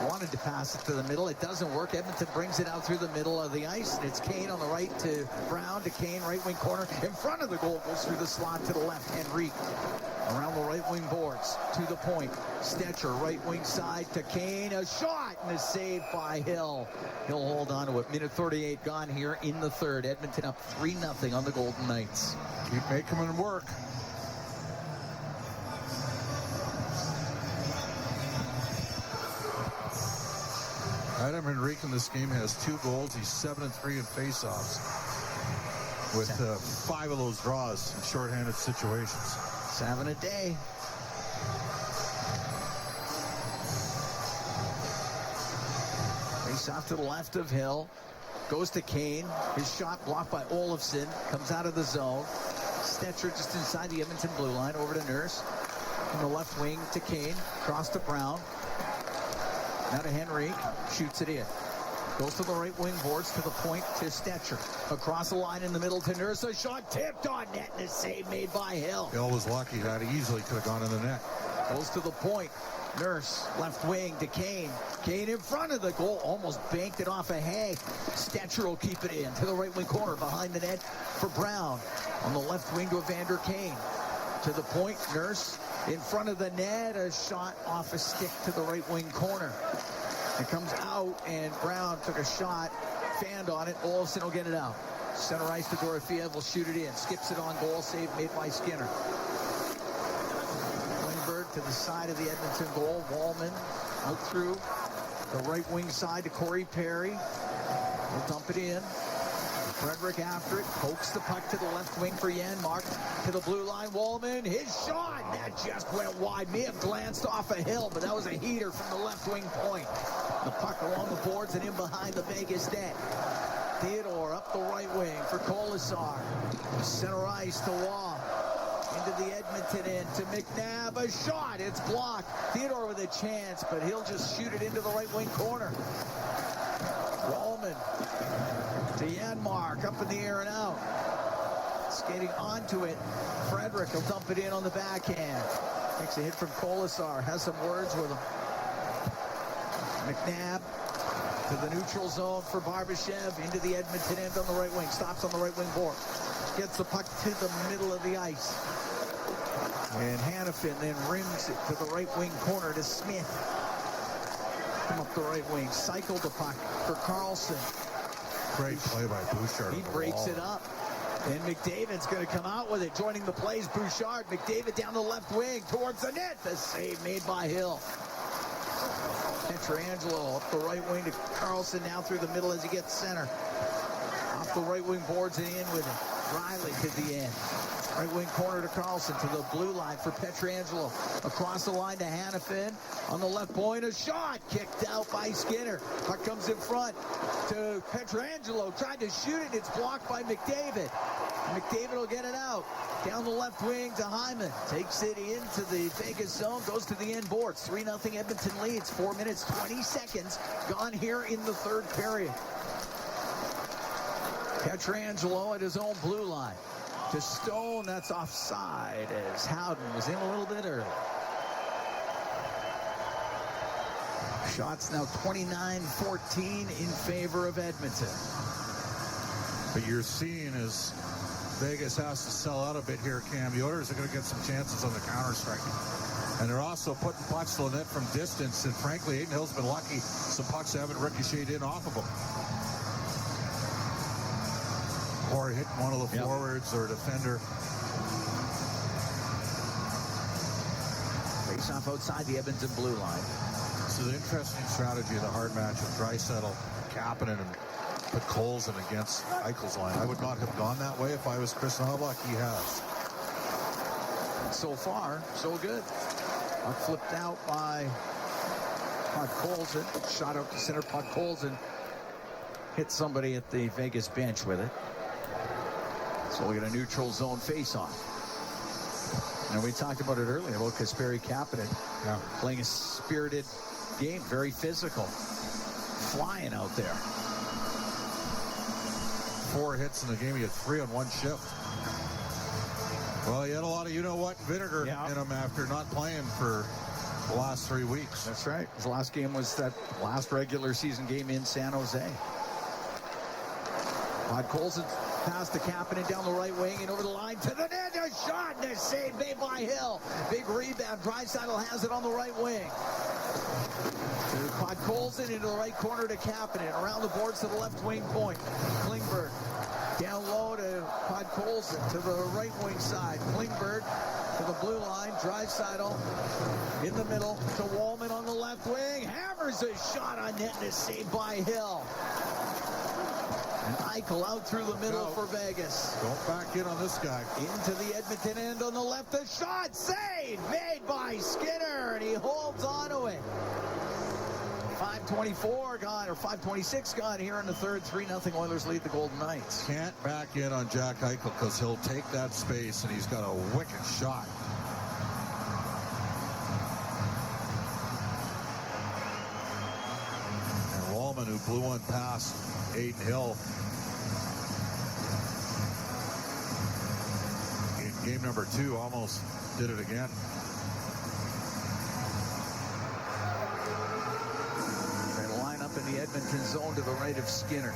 wanted to pass it to the middle. It doesn't work. Edmonton brings it out through the middle of the ice, and it's Kane on the right to Brown to Kane, right wing corner. In front of the goal, goes through the slot to the left. Henrique around the right wing boards to the point. Stetcher, right wing side to Kane. A shot and a save by Hill. He'll hold on to it. Minute 38 gone here in the third. Edmonton up 3-0 on the Golden Knights. Keep making them work. Adam Henrique in this game has 2 goals. He's 7-3 in faceoffs, with 5 of those draws in shorthanded situations. 7 a day. Face off to the left of Hill. Goes to Kane. His shot blocked by Olofsson. Comes out of the zone. Stetcher just inside the Edmonton blue line. Over to Nurse. From the left wing to Kane. Cross to Brown. Now to Henrique. Shoots it in. Goes to the right wing boards to the point to Stetcher. Across the line in the middle to Nurse. A shot tipped on net and a save made by Hill. Hill was lucky. That easily could have gone in the net. Goes to the point. Nurse, left wing to Kane. Kane in front of the goal. Almost banked it off a Hay. Stetcher will keep it in to the right wing corner behind the net for Brown. On the left wing to Evander Kane. To the point. Nurse in front of the net. A shot off a stick to the right wing corner. It comes out, and Brown took a shot, fanned on it. Olofsson will get it out. Center ice to Dorofeev will shoot it in. Skips it on goal. Save made by Skinner. Klingberg to the side of the Edmonton goal. Wallman out through the right wing side to Corey Perry. He'll dump it in. Frederick after it. Pokes the puck to the left wing for Janmark. To the blue line. Wallman. His shot. That just went wide. May have glanced off a Hill, but that was a heater from the left wing point. The puck along the boards and in behind the Vegas net. Theodore up the right wing for Colasar. Center ice to Waugh. Into the Edmonton end to McNabb. A shot. It's blocked. Theodore with a chance, but he'll just shoot it into the right wing corner. Wallman to Janmark. Up in the air and out. Skating onto it. Frederick will dump it in on the backhand. Takes a hit from Colasar. Has some words with him. McNabb to the neutral zone for Barbashev. Into the Edmonton end on the right wing. Stops on the right wing board. Gets the puck to the middle of the ice. And Hanifin then rims it to the right wing corner to Smith. Come up the right wing. Cycled the puck for Carlson. Great play by Bouchard. He breaks it up. And McDavid's going to come out with it. Joining the plays, Bouchard. McDavid down the left wing towards the net. The save made by Hill. Pietrangelo up the right wing to Carlson, now through the middle as he gets center. Off the right wing boards and in with it. Riley to the end. Right wing corner to Carlson to the blue line for Pietrangelo. Across the line to Hanifin. On the left point, a shot kicked out by Skinner. Puck comes in front to Pietrangelo. Tried to shoot it. It's blocked by McDavid. McDavid will get it out. Down the left wing to Hyman. Takes it into the Vegas zone. Goes to the end boards. 3-0 Edmonton leads. 4 minutes, 20 seconds gone here in the third period. Pietrangelo at his own blue line. To Stone, that's offside as Howden was in a little bit early. Shots now 29-14 in favor of Edmonton. But you're seeing is Vegas has to sell out a bit here, Cam. The Oilers are going to get some chances on the counter-strike. And they're also putting pucks to the net from distance. And frankly, Aiden Hill's been lucky. Some pucks haven't ricocheted in off of him. Or hitting one of the forwards or defender. Face off outside the Edmonton blue line. This is an interesting strategy in the hard match of Draisaitl, Kapanen, and put Colson against Eichel's line. I would not have gone that way if I was Chris Knoblauch. He has. So far, so good. Puck flipped out by Puck Colson. Shot out to center. Puck Colson hit somebody at the Vegas bench with it. So we get a neutral zone face-off. And we talked about it earlier about Kasperi Kapanen playing a spirited game, very physical, flying out there. 4 hits in the game. He had 3 on one shift. Well, he had a lot of you-know-what vinegar in him after not playing for the last 3 weeks. That's right. His last game was that last regular season game in San Jose. Colson pass to Kapanen down the right wing and over the line to the net. A shot and a save made by Hill. Big rebound. Draisaitl has it on the right wing. Colson into the right corner to Kapanen. Around the boards to the left wing point. Klingberg down low to Colson to the right wing side. Klingberg to the blue line. Draisaitl in the middle to Wallman on the left wing. Hammers a shot on net and a save by Hill. And Eichel out through the middle for Vegas. Going back in on this guy. Into the Edmonton end on the left. The shot save made by Skinner, and he holds on to it. 5:24 gone, or 5:26 gone here in the third. 3-0 Oilers lead the Golden Knights. Can't back in on Jack Eichel because he'll take that space, and he's got a wicked shot. And Wallman, who blew one past Aiden Hill in game number 2, almost did it again. They line up in the Edmonton zone to the right of Skinner.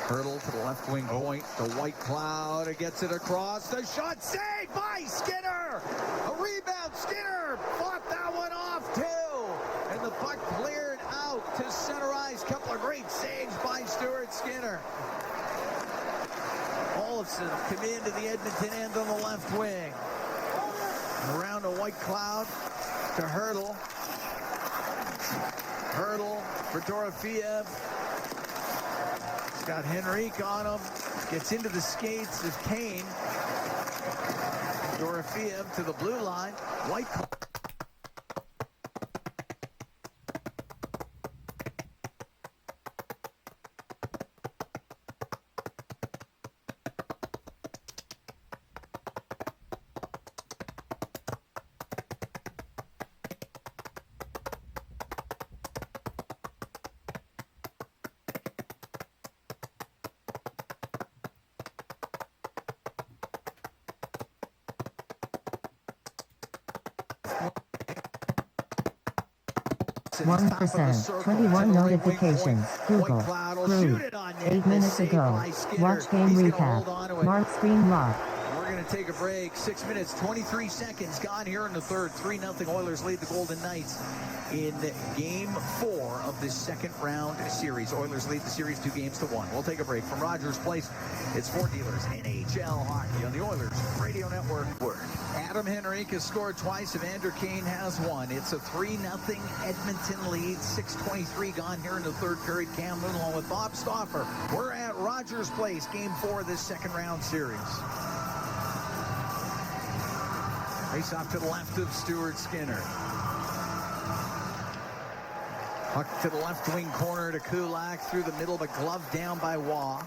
Hurdle to the left wing point. The White Cloud gets it across. The shot saved by Skinner. A rebound. Skinner fought that one off too. And the puck cleared out to center ice. Couple of great saves by Stuart Skinner. Olofsson come into the Edmonton end on the left wing. Around to White Cloud to Hurdle. Hurdle for Dorofeev. He's got Henrique on him. Gets into the skates of Kane. Dorofeev to the blue line. White Cloud. One 21 notifications. Google. Crew. 8 minutes ago. Watch game recap. Mark screen lock. We're going to take a break. 6 minutes, 23 seconds gone here in the third. 3-0 Oilers lead the Golden Knights in game 4 of this second round series. Oilers lead the series 2-1. We'll take a break. From Rogers Place, it's Ford Dealers NHL Hockey on the Oilers Radio Network. Adam Henrique has scored twice. Evander Kane has one. It's a 3-0 Edmonton lead. 6:23 gone here in the third period. Cam Moon along with Bob Stauffer. We're at Rogers Place, game 4 of this second round series. Face off to the left of Stuart Skinner. Puck to the left wing corner to Kulak through the middle, but gloved down by Waugh.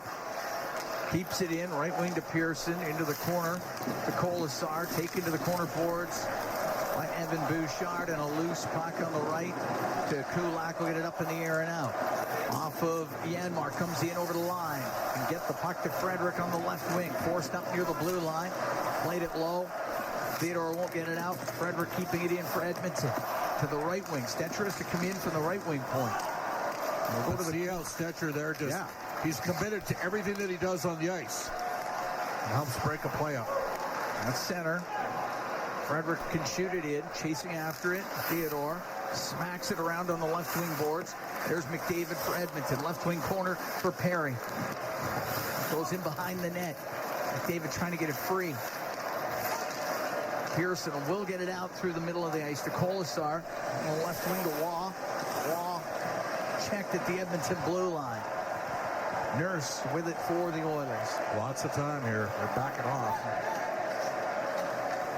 Keeps it in, right wing to Pearson, into the corner to Colasar, taken to the corner boards by Evan Bouchard, and a loose puck on the right to Kulak. Will get it up in the air and out. Off of Yanmar, comes in over the line, and get the puck to Frederick on the left wing. Forced up near the blue line, played it low. Theodore won't get it out. Frederick keeping it in for Edmonton. To the right wing. Stetcher has to come in from the right wing point. We'll go to the DL. Stetcher there. He's committed to everything that he does on the ice. It helps break a play up. That's center. Frederick can shoot it in. Chasing after it. Theodore smacks it around on the left wing boards. There's McDavid for Edmonton. Left wing corner for Perry. Goes in behind the net. McDavid trying to get it free. Pearson will get it out through the middle of the ice to Colasar. On the left wing to Waugh. Waugh checked at the Edmonton blue line. Nurse with it for the Oilers. Lots of time here. They're backing off.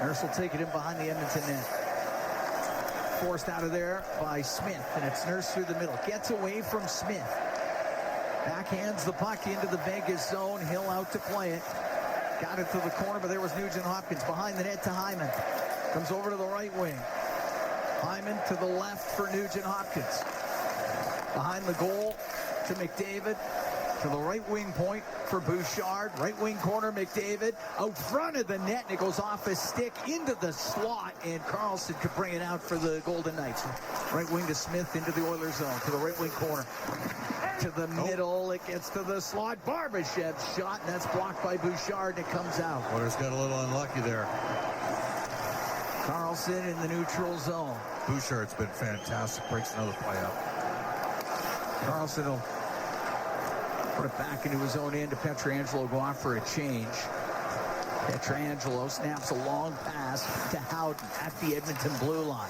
Nurse will take it in behind the Edmonton net. Forced out of there by Smith, and it's Nurse through the middle. Gets away from Smith. Backhands the puck into the Vegas zone. Hill out to play it. Got it to the corner, but there was Nugent Hopkins behind the net to Hyman. Comes over to the right wing. Hyman to the left for Nugent Hopkins. Behind the goal to McDavid. To the right wing point for Bouchard. Right wing corner, McDavid. Out front of the net, and it goes off his stick into the slot, and Carlson could bring it out for the Golden Knights. Right wing to Smith into the Oilers zone. To the right wing corner. To the middle, it gets to the slot. Barbashev's shot, and that's blocked by Bouchard, and it comes out. Oilers got a little unlucky there. Carlson in the neutral zone. Bouchard's been fantastic. Breaks another play up. Carlson will put it back into his own end to Pietrangelo, go off for a change. Pietrangelo snaps a long pass to Howden at the Edmonton blue line.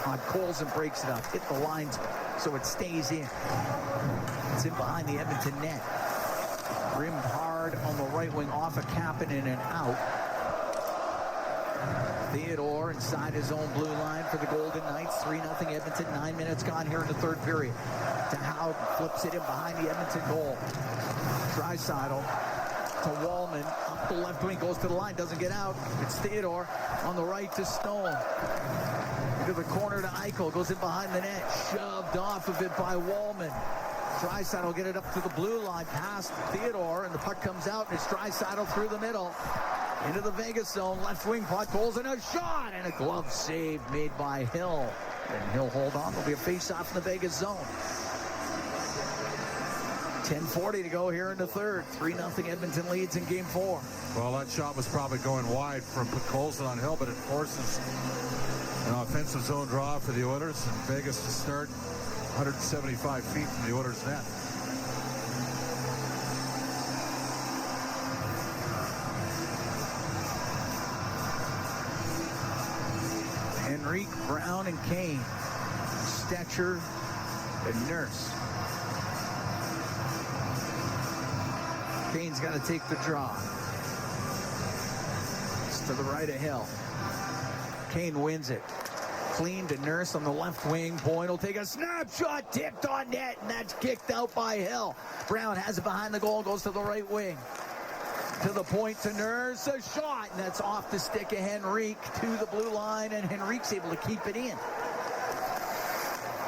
On Colson breaks it up, hit the lines so it stays in. It's in behind the Edmonton net. Rimmed hard on the right wing off of Kapanen and out. Theodore inside his own blue line for the Golden Knights. 3-0 Edmonton. 9 minutes gone here in the third period. To Howden, flips it in behind the Edmonton goal. Draisaitl to Wallman. Up the left wing, goes to the line, doesn't get out. It's Theodore on the right to Stone. Into the corner to Eichel, goes in behind the net. Shoved off of it by Wallman. Draisaitl will get it up to the blue line, past Theodore, and the puck comes out, and it's Draisaitl through the middle. Into the Vegas zone, left wing puck goes and a shot, and a glove save made by Hill. And he'll hold on. There'll be a face-off in the Vegas zone. 10:40 to go here in the third. 3-0 Edmonton leads in game 4. Well, that shot was probably going wide from Colson on Hill, but it forces an offensive zone draw for the Oilers, and Vegas to start 175 feet from the Oilers' net. Henrique, Brown, and Kane. Stetcher and Nurse. Kane's got to take the draw. It's to the right of Hill. Kane wins it. Clean to Nurse on the left wing. Boyne will take a snapshot, tipped on net, and that's kicked out by Hill. Brown has it behind the goal, goes to the right wing. To the point to Nurse, a shot, and that's off the stick of Henrique to the blue line, and Henrique's able to keep it in.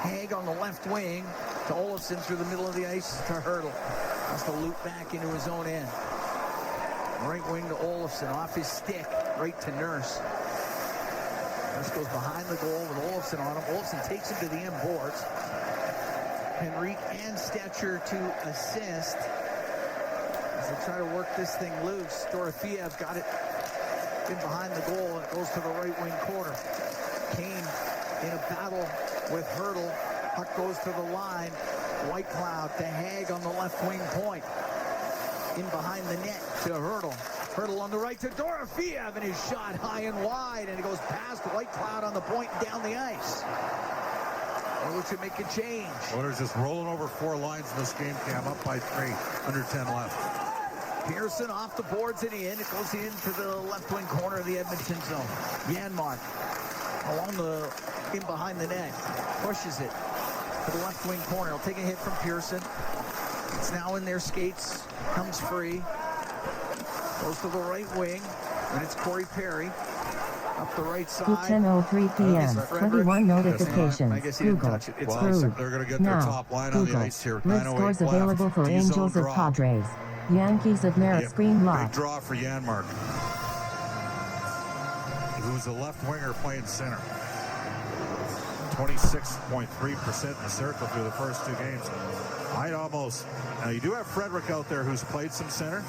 Haig on the left wing to Olofsson through the middle of the ice to Hurdle. Has to loop back into his own end. Right wing to Olofsson, off his stick, right to Nurse. Nurse goes behind the goal with Olofsson on him. Olofsson takes him to the end boards. Henrique and Stetcher to assist. As they try to work this thing loose, Dorofeyev got it in behind the goal, and it goes to the right wing corner. Kane in a battle with Hurdle. Puck goes to the line. Whitecloud to Haig on the left wing point. In behind the net to Hurdle. Hurdle on the right to Dorofeyev, and his shot high and wide, and it goes past Whitecloud on the point and down the ice. Oilers should make a change. Oilers just rolling over 4 lines in this game, Cam, up by 3, under 10 left. Pearson off the boards and in. It goes into the left wing corner of the Edmonton zone. Janmark along the in behind the net. Pushes it to the left wing corner. He'll take a hit from Pearson. It's now in their skates. Comes free. Goes to the right wing. And it's Corey Perry. Up the right side. 10:03 p.m. 21 notifications. Google. It's Crude. They're going to get their Now. top line on the Google. ice here. List 9:08 scores left. available for D-zone Angels of draw. Padres. Yankees of Maris Green Big Lock. draw for Janmark, who's a left winger playing center. 26.3% in the circle through the first 2 games. I'd almost. Now you do have Frederick out there who's played some center.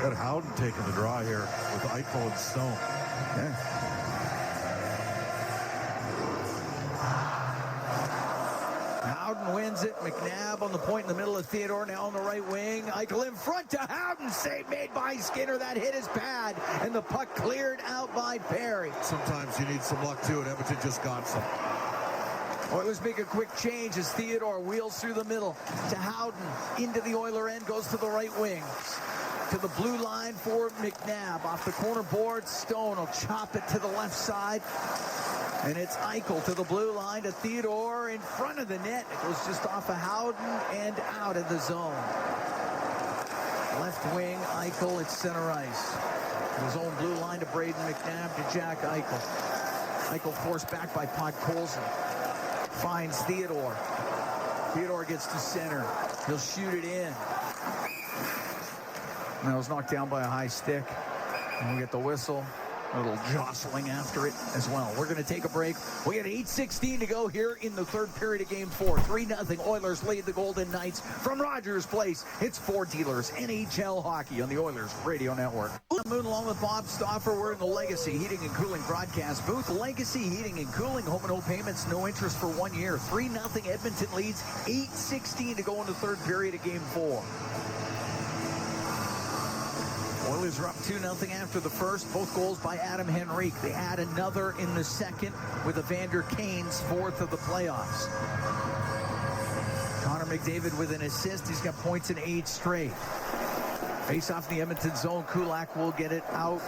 Got Howden taking the draw here with Eichel and Stone. Yeah. Howden wins it. McNabb on the point in the middle of Theodore, now on the right wing. Eichel in front to Howden. Save made by Skinner. That hit his pad, and the puck cleared out by Perry. Sometimes you need some luck too, and Edmonton just got some. Oilers make a quick change as Theodore wheels through the middle to Howden. Into the Oiler end, goes to the right wing. To the blue line for McNabb. Off the corner board, Stone will chop it to the left side. And it's Eichel to the blue line to Theodore in front of the net. It goes just off of Howden and out of the zone. Left wing, Eichel at center ice. His own blue line to Braden McNabb to Jack Eichel. Eichel forced back by Podkolzin. Finds Theodore. Theodore gets to center. He'll shoot it in. And that was knocked down by a high stick. And we'll get the whistle. A little jostling after it as well. We're going to take a break. We got 8:16 to go here in the third period of Game 4. 3-0. Oilers lead the Golden Knights from Rogers Place. It's Four Dealers NHL Hockey on the Oilers Radio Network. Moon along with Bob Stauffer. We're in the Legacy Heating and Cooling broadcast booth. Legacy Heating and Cooling. Home and no payments. No interest for 1 year. 3-0. Edmonton leads. 8:16 to go in the third period of Game 4. Oilers are up 2-0 after the first. Both goals by Adam Henrique. They add another in the second with Evander Kane's fourth of the playoffs. Connor McDavid with an assist. He's got points in 8 straight. Face off the Edmonton zone. Kulak will get it out.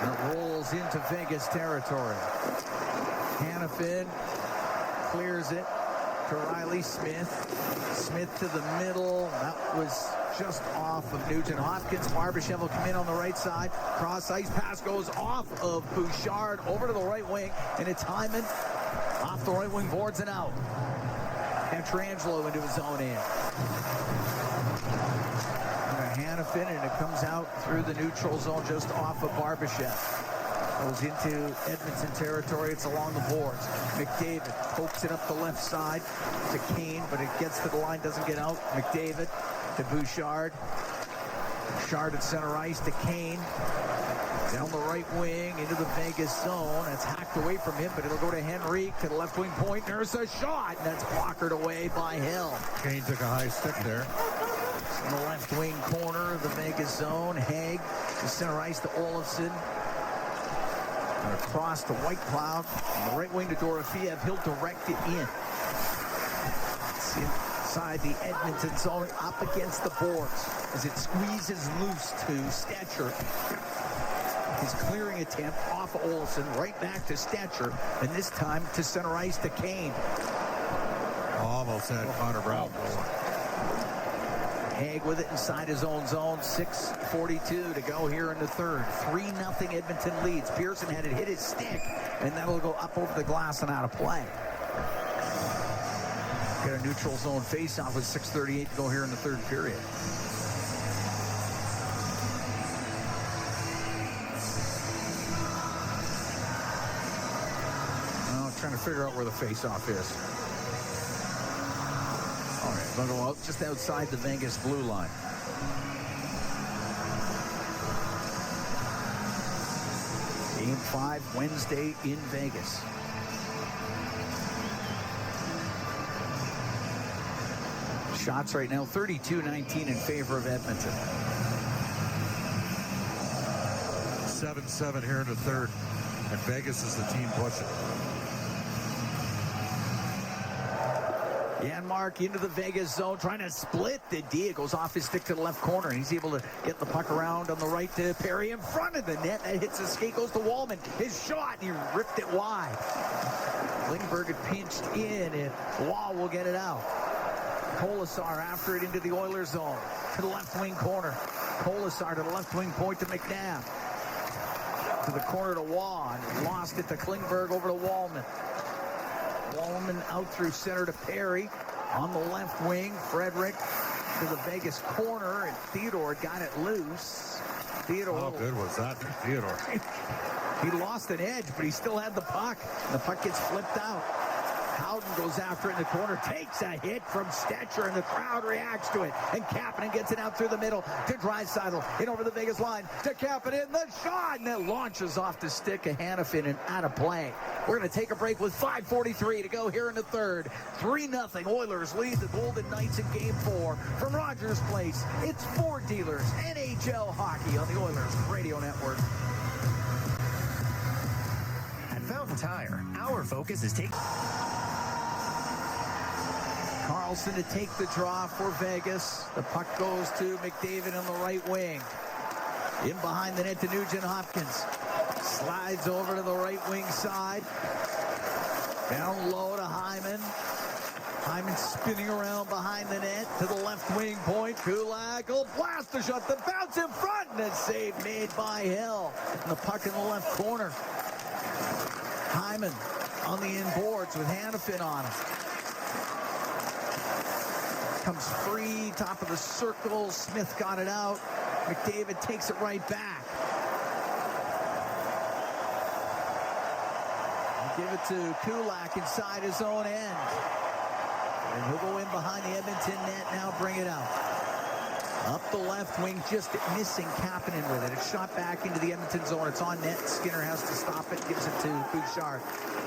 And it rolls into Vegas territory. Hanifin clears it to Riley Smith. Smith to the middle. That was just off of Nugent Hopkins. Barbashev will come in on the right side. Cross ice pass goes off of Bouchard over to the right wing, and it's Hyman off the right wing boards and out. Pietrangelo into his own end. Hanifin, and it comes out through the neutral zone just off of Barbashev. Goes into Edmonton territory. It's along the boards. McDavid pokes it up the left side to Kane, but it gets to the line, doesn't get out. McDavid to Bouchard. Bouchard at center ice to Kane. Down the right wing into the Vegas zone. That's hacked away from him, but it'll go to Henrique to the left wing point. There's a shot, and that's blockered away by Hill. Kane took a high stick there. In the left wing corner of the Vegas zone, Haig to center ice to Olofsson. And across to White Cloud. On the right wing to Dorofeev. He'll direct it in. It's inside the Edmonton zone, up against the boards as it squeezes loose to Stetcher. His clearing attempt off of Olofsson, right back to Stetcher, and this time to center ice to Kane. Almost had Connor Brown. Haig with it inside his own zone. 6:42 to go here in the third. 3-0 Edmonton leads. Pearson had it hit his stick, and that'll go up over the glass and out of play. Got a neutral zone face-off with 6:38 to go here in the third period. Well, trying to figure out where the face-off is. All right, we'll go out just outside the Vegas blue line. Game 5 Wednesday in Vegas. Shots right now 32-19 in favor of Edmonton. 7-7 here in the third, and Vegas is the team pushing. Janmark into the Vegas zone, trying to split the D. It goes off his stick to the left corner, and he's able to get the puck around on the right to Perry in front of the net. That hits the skate, goes to Wallman. His shot, and he ripped it wide. Klingberg had pinched in, and Wall will get it out. Kolasar after it into the Oilers zone, to the left wing corner. Kolasar to the left wing point to McNabb. To the corner to Waugh, and lost it to Klingberg over to Wallman. Wallman out through center to Perry. On the left wing, Frederick to the Vegas corner, and Theodore got it loose. Theodore. How good was that, Theodore? He lost an edge, but he still had the puck. And the puck gets flipped out. Howden goes after it in the corner, takes a hit from Stetcher, and the crowd reacts to it. And Kapanen gets it out through the middle to Draisaitl, in over the Vegas line to Kapanen, the shot, and it launches off the stick of Hanifin and out of play. We're going to take a break with 5:43 to go here in the third. 3-0 Oilers lead the Golden Knights in Game 4 from Rogers Place. It's Four Dealers NHL Hockey on the Oilers Radio Network. At Fountain Tire, our focus is taking... Carlson to take the draw for Vegas. The puck goes to McDavid on the right wing. In behind the net to Nugent Hopkins. Slides over to the right wing side. Down low to Hyman. Hyman spinning around behind the net to the left wing point. Kulak will blast the shot. The bounce in front, and a save made by Hill. And the puck in the left corner. Hyman on the inboards with Hanifin on him. comes free, top of the circle. Smith got it out. McDavid takes it right back. Give it to Kulak inside his own end. And he'll go in behind the Edmonton net now, bring it out. Up the left wing, just missing Kapanen with it. It's shot back into the Edmonton zone. It's on net. Skinner has to stop it, gives it to Bouchard.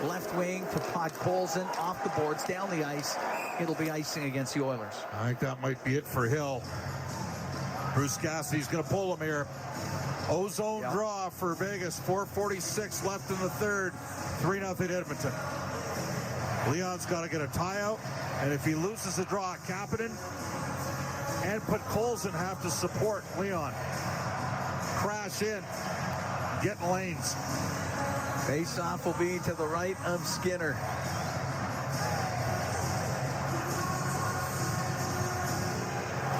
Left wing to Podkolzin, off the boards, down the ice. It'll be icing against the Oilers. I think that might be it for Hill. Bruce Cassidy's going to pull him here. Ozone draw for Vegas. 4:46 left in the third. 3-0 Edmonton. Leon's got to get a tie out, and if he loses the draw, Kapanen and Podkolzin have to support Leon. Crash in, get in lanes. Face-off will be to the right of Skinner.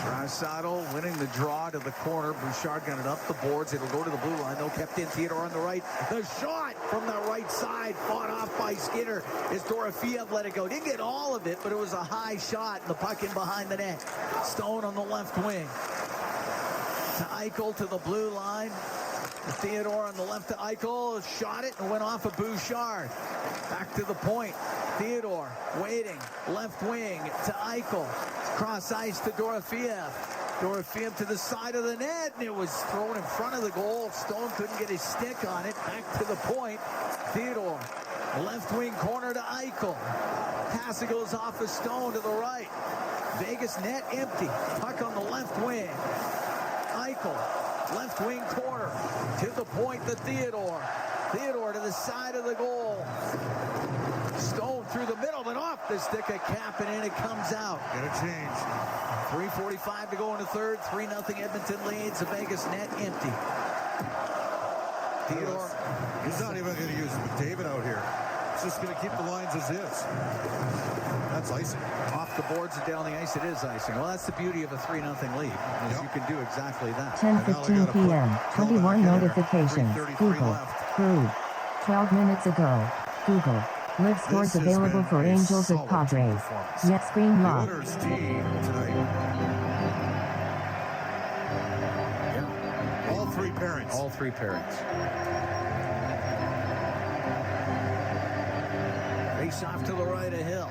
Draisaitl winning the draw to the corner. Bouchard got it up the boards. It'll go to the blue line, though. Kept in. Theodore on the right. The shot from the right side, fought off by Skinner. As Dorofeev let it go. Didn't get all of it, but it was a high shot. And the puck in behind the net. Stone on the left wing. To Eichel to the blue line. Theodore on the left to Eichel. Shot it and went off of Bouchard. Back to the point. Theodore waiting. Left wing to Eichel. Cross ice to Dorofeev. Dorofeev to the side of the net, and it was thrown in front of the goal. Stone couldn't get his stick on it. Back to the point. Theodore. Left wing corner to Eichel. Pass it goes off of Stone to the right. Vegas net empty. Puck on the left wing. Eichel. Left wing corner. To the point to Theodore. Theodore to the side of the goal. Stone through the middle, but off the stick of Kapanen, it comes out. Get a change. 3:45 to go in the third. 3-0 Edmonton leads. The Vegas net empty. Theodore. He's not even going to use McDavid out here. He's just going to keep the lines as is. That's icing. Off the boards and down the ice, it is icing. Well, that's the beauty of a 3-0 lead. Is you can do exactly that. 10:15 p.m. 21 notifications. Google. Crew. 12 minutes ago. Google. Live scores available for Angels at Padres. Net screen lock. The Oilers team tonight. Yeah. All three pairings. All three pairings. Face off to the right of Hill.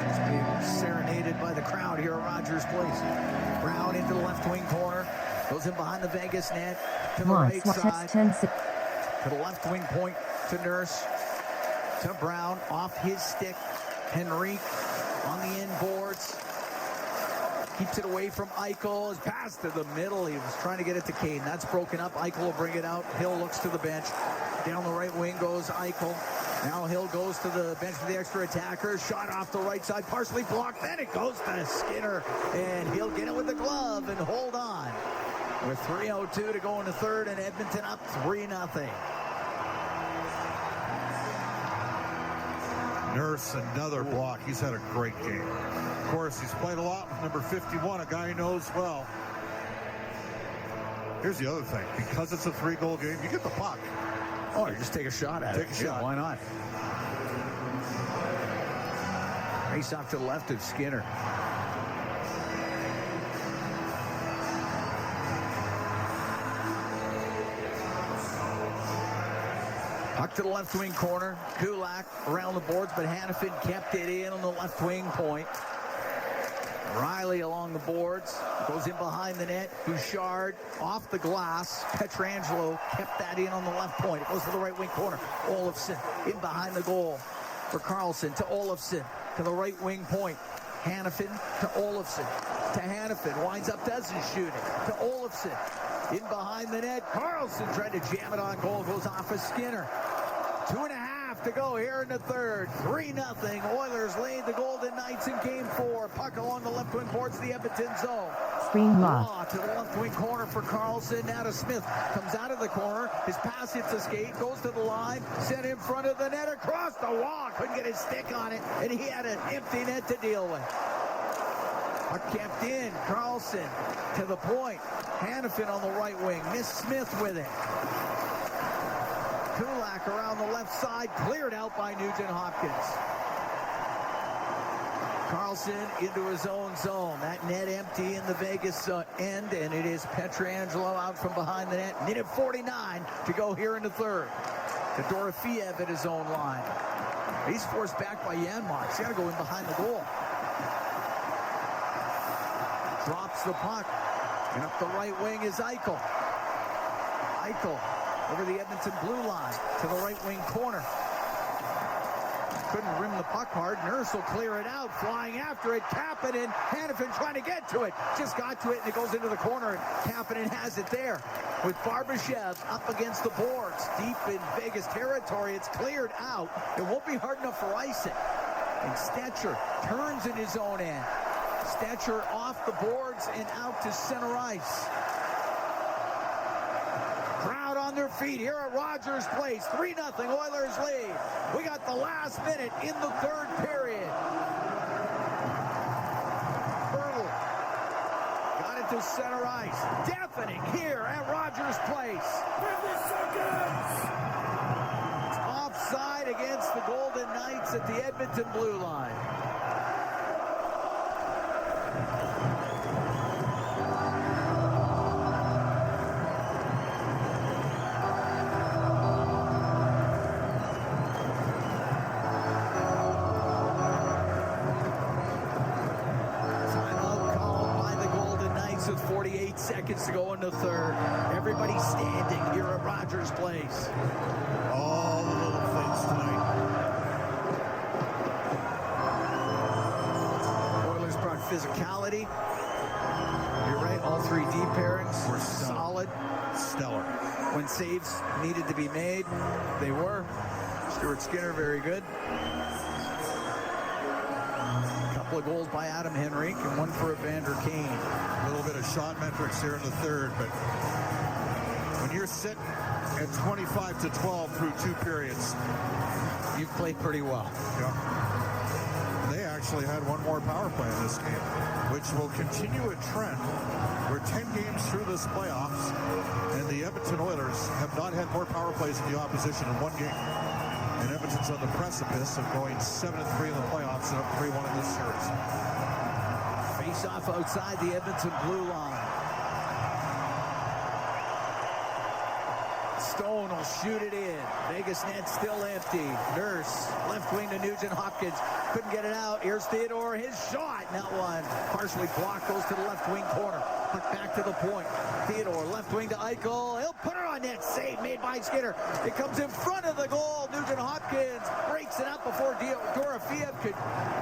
Just being serenaded by the crowd here at Rogers Place. Brown into the left wing corner. Goes in behind the Vegas net. To the right side. To the left wing point to Nurse. To Brown, off his stick. Henrique on the inboards. Keeps it away from Eichel. His pass to the middle. He was trying to get it to Kane. That's broken up. Eichel will bring it out. Hill looks to the bench. Down the right wing goes Eichel. Now Hill goes to the bench for the extra attacker. Shot off the right side, partially blocked. Then it goes to Skinner. And he'll get it with the glove and hold on. With 3:02 to go in the third, and Edmonton up 3-0. Nurse, another block. He's had a great game. Of course, he's played a lot with number 51, a guy he knows well. Here's the other thing. Because it's a 3-goal game, you get the puck. Oh, you just take a shot at it. Take a shot. Why not? Race off to the left of Skinner. Puck to the left wing corner. Kulak around the boards, but Hanifin kept it in on the left wing point. Riley along the boards. Goes in behind the net. Bouchard off the glass. Pietrangelo kept that in on the left point. It goes to the right wing corner. Olofsson in behind the goal for Karlsson. To Olofsson. To the right wing point. Hanifin to Olofsson. To Hanifin. Winds up, doesn't shoot it. To Olofsson. In behind the net. Karlsson tried to jam it on goal. Goes off of Skinner. 2.5 to go here in the third. 3-0. Oilers lead the Golden Knights in game 4. Puck along the left wing boards the Edmonton zone. Screen lock. To the left wing corner for Karlsson. Now to Smith. Comes out of the corner. His pass hits a skate. Goes to the line. Sent in front of the net. Across the wall. Couldn't get his stick on it. And he had an empty net to deal with. Puck kept in. Karlsson to the point. Hanifin on the right wing. Miss Smith with it. Kulak around the left side. Cleared out by Nugent Hopkins. Carlson into his own zone. That net empty in the Vegas end, and it is Pietrangelo out from behind the net. Minute 49 to go here in the third. To Dorofeev at his own line. He's forced back by Janmark. He's got to go in behind the goal. Drops the puck. And up the right wing is Eichel. Eichel over the Edmonton blue line to the right wing corner. Couldn't rim the puck hard. Nurse will clear it out. Flying after it. Kapanen. Hanifin trying to get to it. Just got to it and it goes into the corner. And Kapanen has it there. With Barbashev up against the boards. Deep in Vegas territory. It's cleared out. It won't be hard enough for icing. And Stetcher turns in his own end. Stetcher off the boards and out to center ice. Crowd on their feet here at Rogers Place. 3-0 Oilers lead. We got the last minute in the third period. Bertle got it to center ice. Deafening here at Rogers Place. 50 seconds. It's offside against the Golden Knights at the Edmonton blue line. With 48 seconds to go in the third. Everybody standing here at Rogers Place. All the little things tonight. Oilers brought physicality. You're right, all three D pairings were solid. Stellar. When saves needed to be made, they were. Stuart Skinner, very good. Couple of goals by Adam Henrique and one for Evander Kane. A little bit of shot metrics here in the third, but when you're sitting at 25-12 through 2 periods, you've played pretty well. Yeah. They actually had one more power play in this game, which will continue a trend. We're 10 games through this playoffs, and the Edmonton Oilers have not had more power plays than the opposition in one game. And Edmonton's on the precipice of going 7-3 in the playoffs and up 3-1 in this series. Face-off outside the Edmonton blue line. Stone will shoot it in. Vegas net still empty. Nurse, left wing to Nugent Hopkins. Couldn't get it out. Here's Theodore, his shot. And that one partially blocked, goes to the left wing corner. Puck back to the point. Theodore, left wing to Eichel. He'll put it on net. Save made by Skinner. It comes in front of the goal. Nugent Hopkins breaks it up before Dorofeev could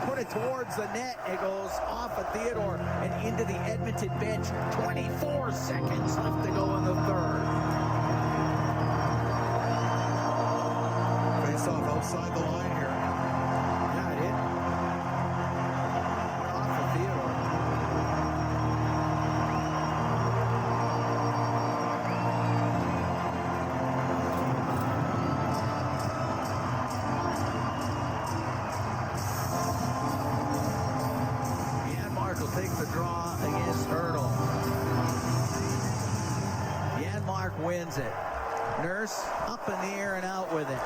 put it towards the net. It goes off of Theodore and into the Edmonton bench. 24 seconds left to go in the third. Face-off outside the line here. Yeah, it hit. Off of Theodore. Janmark will take the draw against Hurdle. Janmark wins it. Nurse up in the air and out with it.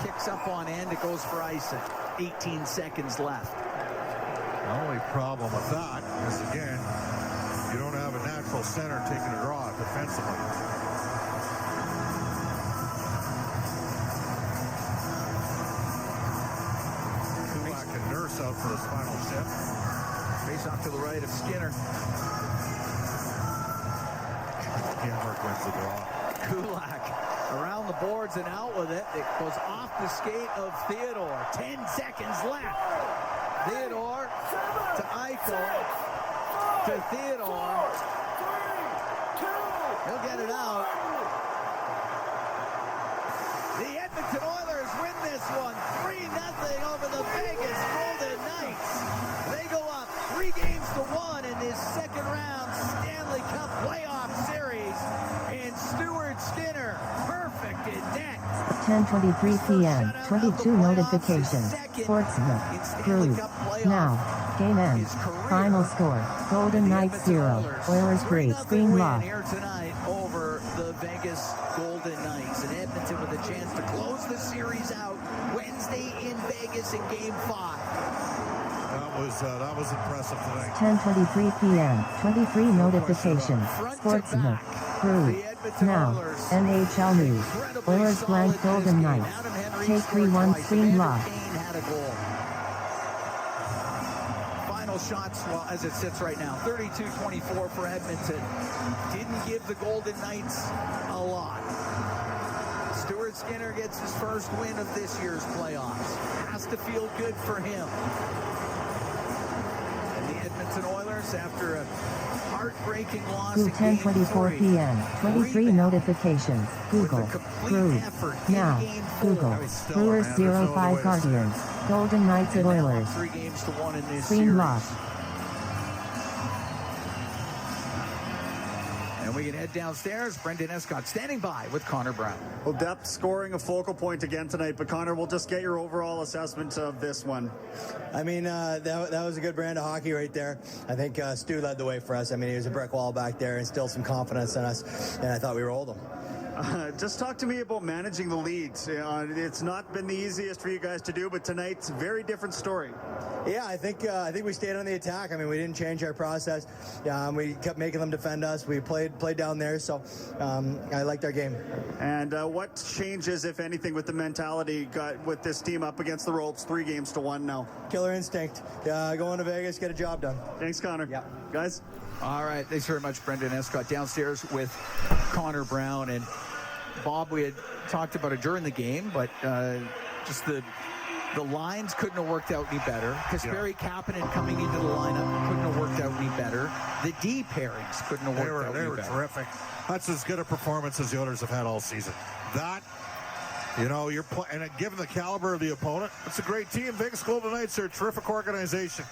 Kicks up on end. It goes for icing. 18 seconds left. The only problem with that is, again, you don't have a natural center taking a draw defensively. Kulak and Nurse out for his final shift. Face off to the right of Skinner. Janmark wins the draw. Kulak around the boards and out with it. It goes off the skate of Theodore. 10 seconds left. Theodore to Eichel to Theodore. He'll get it out. The Edmonton Oilers win this one 3-0 over the Vegas Golden Knights. They go up 3-1 in this second round Stanley Cup playoff series. And Stuart Skinner, perfect in net. 10:23 p.m. 22 notification. Sportsbook. Cruise. Now. Game ends. Final score. Golden Knights 0. Oilers 3. Screen lock. Here tonight over the Vegas Golden Knights. And Edmonton with a chance to close the series out Wednesday in Vegas in Game 5. That was impressive tonight. 10:23 p.m. 23 notifications. Sportsbook. Crew. Now. NHL news. Oilers blank Golden Knights. Take 3-1 screen block. Final shots, well, as it sits right now, 32-24 for Edmonton. Didn't give the Golden Knights a lot. Stuart Skinner gets his first win of this year's playoffs. Has to feel good for him. And the Edmonton Oilers, after a heartbreaking loss Crew in Game 10:24 3, p.m. 23 notifications. Google. Crew. Now. Google. Brewers 0-5 Guardians. Golden Knights at Oilers. 3-1 in this Screen series. block. And we can head downstairs. Brendan Escott standing by with Connor Brown. Well, depth scoring a focal point again tonight, but Connor, we'll just get your overall assessment of this one. I mean, that was a good brand of hockey right there. I think Stu led the way for us. I mean, he was a brick wall back there and instilled some confidence in us, and I thought we rolled him. Just talk to me about managing the leads. It's not been the easiest for you guys to do, but tonight's a very different story. Yeah, I think we stayed on the attack. I mean, we didn't change our process. We kept making them defend us. We played down there, so I liked our game. And what changes, if anything, with the mentality got with this team up against the ropes, 3-1 now? Killer instinct. Go into Vegas, get a job done. Thanks, Connor. Yeah. Guys? All right. Thanks very much, Brendan Escott. Downstairs with Connor Brown. And Bob, we had talked about it during the game, but just the lines couldn't have worked out any better. Kasperi Kapanen coming into the lineup couldn't have worked out any better. The D pairings couldn't have worked out any better. They were terrific. That's as good a performance as the Oilers have had all season. That, and given the caliber of the opponent, it's a great team. Vegas Golden Knights are a terrific organization.